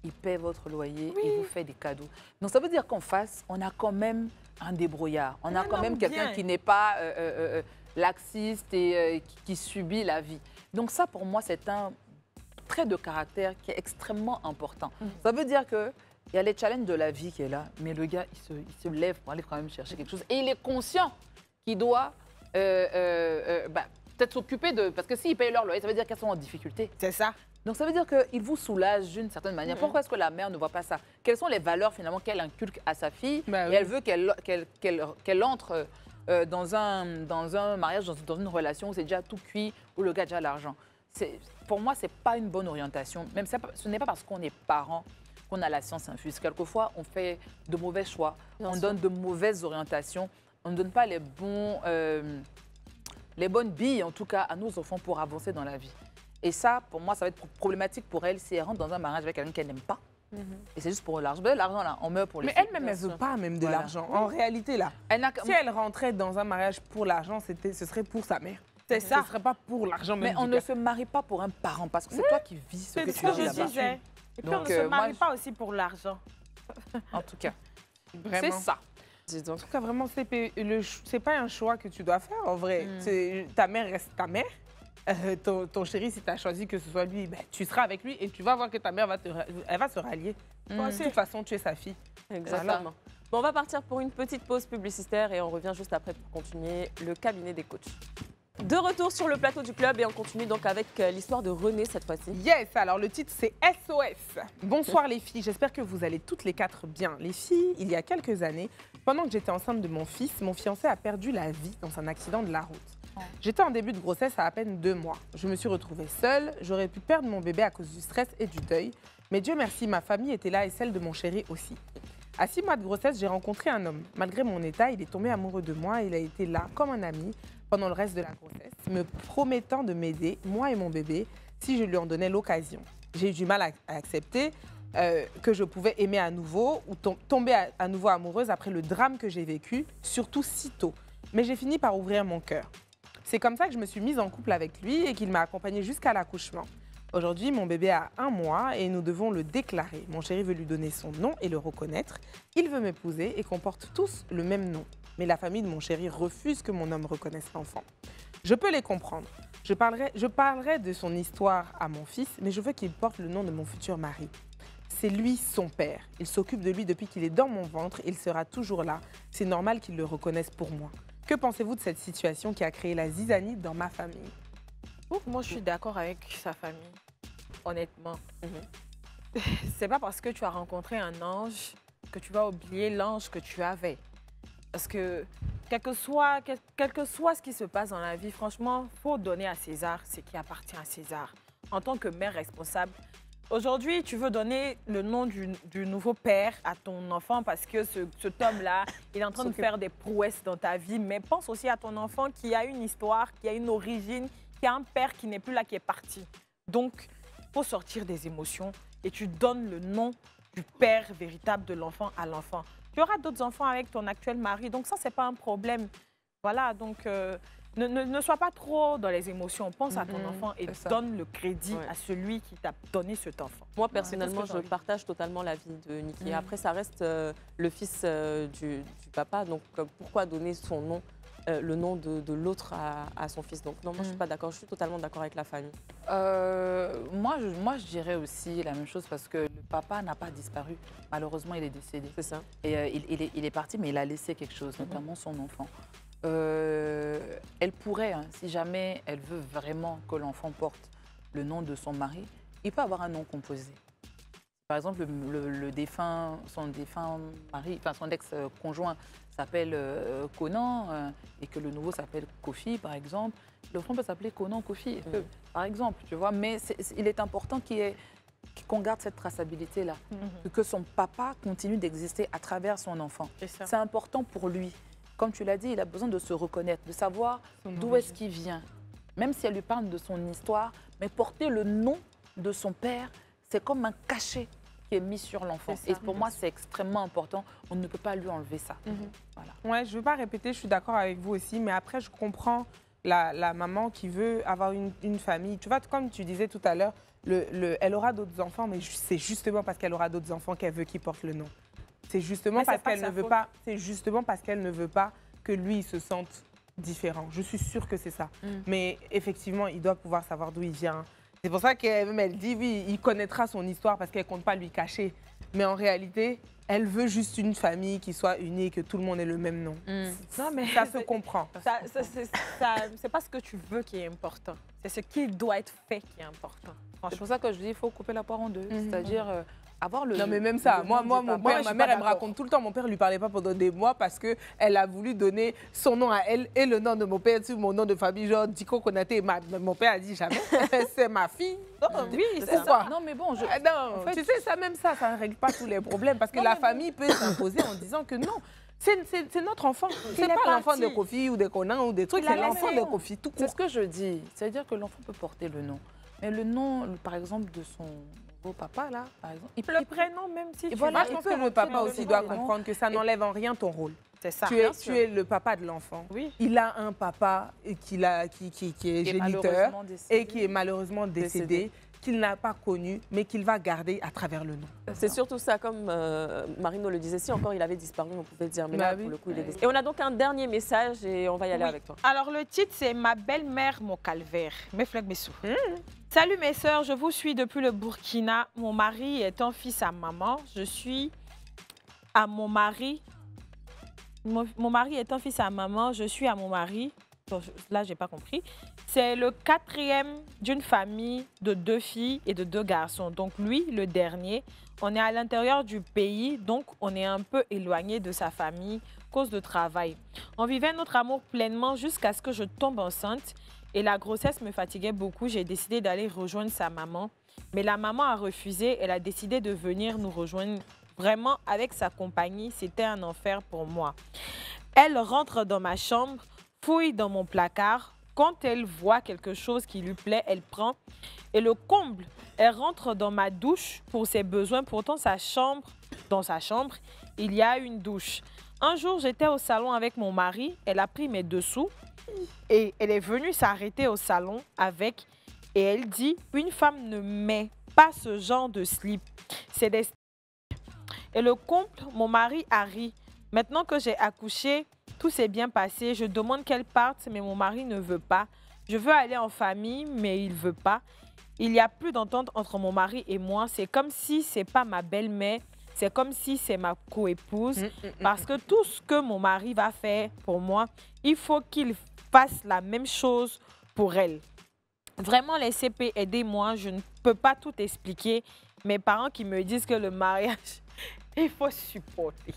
il paie votre loyer, il vous fait des cadeaux. Donc, ça veut dire qu'en face, on a quand même un débrouillard. On a quand même quelqu'un qui n'est pas laxiste et qui subit la vie. Donc ça, pour moi, c'est un trait de caractère qui est extrêmement important. Ça veut dire qu'il y a les challenges de la vie qui est là, mais le gars, il se lève pour aller quand même chercher quelque chose. Et il est conscient qu'il doit peut-être s'occuper de... Parce que s'ils payent leur loyer, ça veut dire qu'elles sont en difficulté. C'est ça. Donc ça veut dire qu'il vous soulage d'une certaine manière. Pourquoi est-ce que la mère ne voit pas ça? Quelles sont les valeurs finalement qu'elle inculque à sa fille? Et elle veut qu'elle entre dans un mariage, dans une relation où c'est déjà tout cuit, où le gars a déjà l'argent. Pour moi, ce n'est pas une bonne orientation. Même ce n'est pas parce qu'on est parent qu'on a la science infuse. Quelquefois, on fait de mauvais choix, on donne de mauvaises orientations, on ne donne pas les bonnes billes, en tout cas, à nos enfants pour avancer dans la vie. Et ça, pour moi, ça va être problématique pour elle si elle rentre dans un mariage avec quelqu'un qu'elle n'aime pas. Et c'est juste pour l'argent. L'argent, là, on meurt pour les filles. Mais elle-même, elle ne veut pas même de l'argent. En réalité, là, si elle rentrait dans un mariage pour l'argent, ce serait pour sa mère. C'est ça. Ce ne serait pas pour l'argent même. Mais on ne se marie pas pour un parent parce que c'est toi qui vis ce que tu vis là-bas. Et puis on ne se marie pas aussi pour l'argent. En tout cas, c'est ça. En tout cas, vraiment, c'est pas un choix que tu dois faire, en vrai. Ta mère reste ta mère. Ton chéri, si tu as choisi que ce soit lui, tu seras avec lui et tu vas voir que ta mère elle va se rallier. De toute façon, tu es sa fille. Exactement. Voilà. Bon, on va partir pour une petite pause publicitaire et on revient juste après pour continuer le cabinet des coachs. De retour sur le plateau du club et on continue donc avec l'histoire de René cette fois-ci. Yes, alors le titre c'est SOS. Bonsoir les filles, j'espère que vous allez toutes les quatre bien. Les filles, il y a quelques années, pendant que j'étais enceinte de mon fils, mon fiancé a perdu la vie dans un accident de la route. J'étais en début de grossesse à peine 2 mois. Je me suis retrouvée seule, j'aurais pu perdre mon bébé à cause du stress et du deuil, mais Dieu merci, ma famille était là et celle de mon chéri aussi. À 6 mois de grossesse, j'ai rencontré un homme. Malgré mon état, il est tombé amoureux de moi et il a été là comme un ami pendant le reste de la grossesse, me promettant de m'aider, moi et mon bébé, si je lui en donnais l'occasion. J'ai eu du mal à accepter que je pouvais aimer à nouveau ou tomber à nouveau amoureuse après le drame que j'ai vécu, surtout si tôt. Mais j'ai fini par ouvrir mon cœur. C'est comme ça que je me suis mise en couple avec lui et qu'il m'a accompagnée jusqu'à l'accouchement. Aujourd'hui, mon bébé a 1 mois et nous devons le déclarer. Mon chéri veut lui donner son nom et le reconnaître. Il veut m'épouser et qu'on porte tous le même nom. Mais la famille de mon chéri refuse que mon homme reconnaisse l'enfant. Je peux les comprendre. Je parlerai de son histoire à mon fils, mais je veux qu'il porte le nom de mon futur mari. C'est lui son père. Il s'occupe de lui depuis qu'il est dans mon ventre et il sera toujours là. C'est normal qu'il le reconnaisse pour moi. Que pensez-vous de cette situation qui a créé la zizanie dans ma famille? Moi, je suis d'accord avec sa famille, honnêtement. C'est pas parce que tu as rencontré un ange que tu vas oublier l'ange que tu avais. Parce que, quel que soit ce qui se passe dans la vie, franchement, il faut donner à César ce qui appartient à César. En tant que mère responsable, aujourd'hui, tu veux donner le nom du nouveau père à ton enfant parce que cet homme-là, il est en train de faire des prouesses dans ta vie. Mais pense aussi à ton enfant qui a une histoire, qui a une origine, qui a un père qui n'est plus là, qui est parti. Donc, il faut sortir des émotions et tu donnes le nom du père véritable de l'enfant à l'enfant. Tu auras d'autres enfants avec ton actuel mari, donc ça, ce n'est pas un problème. Voilà, donc ne sois pas trop dans les émotions. Pense à ton enfant et donne le crédit à celui qui t'a donné cet enfant. Moi, personnellement, je partage totalement l'avis de Niki. Après, ça reste le fils du papa, donc pourquoi donner son nom le nom de l'autre à son fils. Donc non, moi je suis pas d'accord, je suis totalement d'accord avec la famille. Moi, je dirais aussi la même chose parce que le papa n'a pas disparu. Malheureusement, il est décédé. C'est ça. Et il est parti, mais il a laissé quelque chose, notamment son enfant. Elle elle pourrait, hein, si jamais elle veut vraiment que l'enfant porte le nom de son mari, il peut avoir un nom composé. Par exemple, son défunt mari, enfin son ex-conjoint s'appelle Conan et que le nouveau s'appelle Kofi, par exemple. L'enfant peut s'appeler Conan Kofi, par exemple, tu vois. Mais il est important qu'on garde cette traçabilité-là, que son papa continue d'exister à travers son enfant. C'est important pour lui. Comme tu l'as dit, il a besoin de se reconnaître, de savoir d'où est-ce qu'il vient. Même si elle lui parle de son histoire, mais porter le nom de son père, c'est comme un cachet qui est mis sur l'enfant. Et pour moi, c'est extrêmement important. On ne peut pas lui enlever ça. Voilà. Ouais, je ne veux pas répéter, je suis d'accord avec vous aussi, mais après, je comprends la maman qui veut avoir une famille. Tu vois, comme tu disais tout à l'heure, elle aura d'autres enfants, mais c'est justement parce qu'elle aura d'autres enfants qu'elle veut qu'ils portent le nom. C'est justement parce qu'elle ne veut pas. C'est justement parce qu'elle ne veut pas que lui il se sente différent. Je suis sûre que c'est ça. Mais effectivement, il doit pouvoir savoir d'où il vient. C'est pour ça qu'elle dit oui, il connaîtra son histoire parce qu'elle compte pas lui cacher. Mais en réalité, elle veut juste une famille qui soit unie, que tout le monde ait le même nom. Non, mais ça se comprend. C'est pas ce que tu veux qui est important. C'est ce qui doit être fait qui est important. C'est pour ça que je dis qu'il faut couper la poire en deux. C'est-à-dire avoir le... Non, mais même ça. Moi, ma mère, elle me raconte tout le temps. Mon père ne lui parlait pas pendant des mois parce qu'elle a voulu donner son nom à elle et le nom de mon père sur mon nom de famille, genre Diko Konaté. Mon père a dit jamais. C'est ma fille. Oui, c'est ça. Non, mais bon, non, en fait, tu sais, ça, même ça ne règle pas tous les problèmes parce que la famille peut s'imposer en disant que non. C'est notre enfant. C'est pas l'enfant de Kofi ou de Conan ou des trucs, c'est l'enfant de Kofi, tout court. C'est ce que je dis. C'est-à-dire que l'enfant peut porter le nom. Mais le nom, par exemple, de son papa, là, par exemple... Le prénom, même si tu... Voilà, je pense que le papa aussi doit comprendre que ça n'enlève en rien ton rôle. C'est ça. Tu es le papa de l'enfant. Oui. Il a un papa qui est géniteur et qui est malheureusement décédé, qu'il n'a pas connu, mais qu'il va garder à travers le nom. C'est surtout ça, comme Marino le disait, si encore il avait disparu, on pouvait dire, mais là, pour le coup, il est décédé. Et on a donc un dernier message et on va y aller avec toi. Alors, le titre, c'est « Ma belle-mère, mon calvaire ». Mes flags, mes sous. Salut mes sœurs, je vous suis depuis le Burkina. Mon mari est un fils à maman. Je suis à mon mari. Mon mari est un fils à maman. Je suis à mon mari. Là, j'ai pas compris. C'est le 4e d'une famille de 2 filles et de 2 garçons. Donc lui, le dernier, on est à l'intérieur du pays, donc on est un peu éloigné de sa famille à cause de travail. On vivait notre amour pleinement jusqu'à ce que je tombe enceinte. Et la grossesse me fatiguait beaucoup. J'ai décidé d'aller rejoindre sa maman. Mais la maman a refusé. Elle a décidé de venir nous rejoindre. Vraiment, avec sa compagnie, c'était un enfer pour moi. Elle rentre dans ma chambre, fouille dans mon placard. Quand elle voit quelque chose qui lui plaît, elle prend. Et le comble, elle rentre dans ma douche pour ses besoins. Pourtant, dans sa chambre, il y a une douche. Un jour, j'étais au salon avec mon mari. Elle a pris mes dessous. Et elle est venue s'arrêter au salon avec, et elle dit, une femme ne met pas ce genre de slip. C'est des... Et le comble, mon mari a ri. Maintenant que j'ai accouché, tout s'est bien passé. Je demande qu'elle parte, mais mon mari ne veut pas. Je veux aller en famille, mais il ne veut pas. Il n'y a plus d'entente entre mon mari et moi. C'est comme si ce n'est pas ma belle-mère. C'est comme si c'est ma coépouse. Parce que tout ce que mon mari va faire pour moi, il faut qu'il fasse la même chose pour elle. Vraiment, les CP, aidez-moi. Je ne peux pas tout expliquer. Mes parents qui me disent que le mariage, il faut supporter.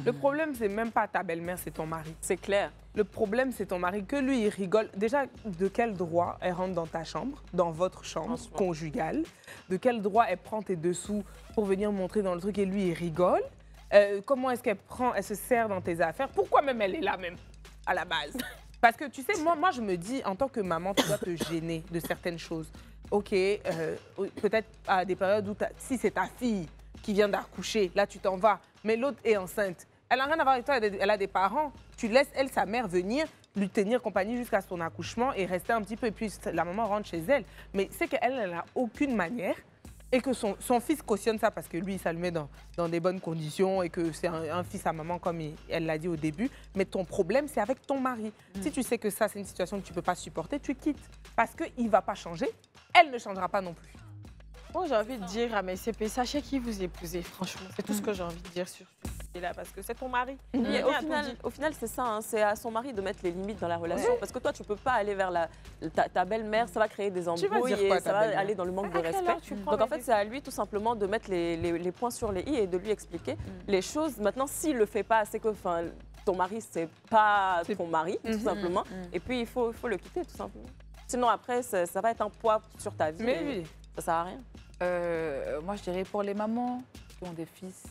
Le problème, c'est même pas ta belle-mère, c'est ton mari. C'est clair. Le problème, c'est ton mari. Que lui, il rigole. Déjà, de quel droit elle rentre dans ta chambre, dans votre chambre conjugale? De quel droit elle prend tes dessous pour venir montrer dans le truc et lui, il rigole? Comment est-ce qu'elle elle se sert dans tes affaires? Pourquoi même elle est là, même, à la base? Parce que, tu sais, moi, je me dis, en tant que maman, tu dois te gêner de certaines choses. OK, peut-être à des périodes où, si c'est ta fille qui vient d'accoucher, là, tu t'en vas. Mais l'autre est enceinte. Elle n'a rien à voir avec toi, elle a des parents. Tu laisses, elle, sa mère, venir lui tenir compagnie jusqu'à son accouchement et rester un petit peu. Et puis, la maman rentre chez elle. Mais c'est qu'elle, elle n'a aucune manière. Et que son fils cautionne ça parce que lui, ça le met dans des bonnes conditions et que c'est un fils à maman, comme elle l'a dit au début. Mais ton problème, c'est avec ton mari. Si tu sais que ça, c'est une situation que tu ne peux pas supporter, tu quittes. Parce qu'il ne va pas changer, elle ne changera pas non plus. Moi, j'ai envie de dire à mes CP, sachez qui vous épousez, franchement. C'est tout ce que j'ai envie de dire sur ça. là parce que c'est ton mari. Et au final, c'est ça, hein, c'est à son mari de mettre les limites dans la relation. Parce que toi, tu ne peux pas aller vers ta belle-mère, ça va créer des embrouilles et ça va aller dans le manque de respect. Donc en fait, c'est à lui tout simplement de mettre les points sur les i et de lui expliquer les choses. Maintenant, s'il ne le fait pas, c'est que ton mari, c'est pas ton mari, tout simplement. Et puis, il faut le quitter, tout simplement. Sinon, après, ça va être un poids sur ta vie. Mais oui. Ça ne sert à rien. Moi, je dirais pour les mamans qui ont des fils,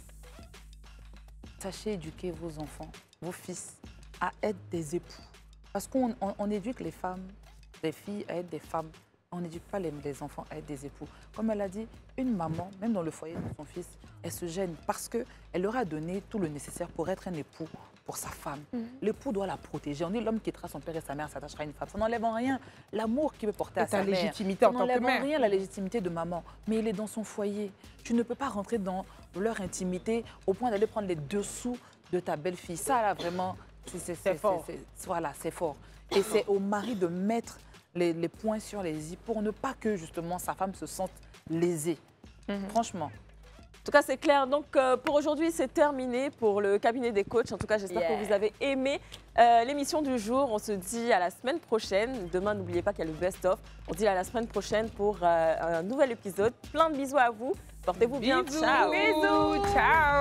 sachez éduquer vos enfants, vos fils, à être des époux. Parce qu'on éduque les femmes, les filles à être des femmes. On n'éduque pas les enfants à être des époux. Comme elle a dit, une maman, même dans le foyer de son fils, elle se gêne parce qu'elle leur a donné tout le nécessaire pour être un époux pour sa femme. L'époux doit la protéger. On dit l'homme quittera son père et sa mère s'attachera à une femme. Ça n'enlève en rien l'amour qu'il veut porter à sa mère. Légitimité en tant que mère. Ça n'enlève en rien la légitimité de maman. Mais il est dans son foyer. Tu ne peux pas rentrer dans leur intimité au point d'aller prendre les dessous de ta belle-fille. Ça, là, vraiment, c'est fort. Voilà, c'est fort. Et c'est au mari de mettre les points sur les i pour ne pas que, justement, sa femme se sente lésée. Franchement. En tout cas, c'est clair. Donc, pour aujourd'hui, c'est terminé pour le cabinet des coachs. En tout cas, j'espère que vous avez aimé l'émission du jour. On se dit à la semaine prochaine. Demain, n'oubliez pas qu'il y a le best-of. On se dit à la semaine prochaine pour un nouvel épisode. Plein de bisous à vous. Portez-vous bien. Ciao. Bisous. Ciao.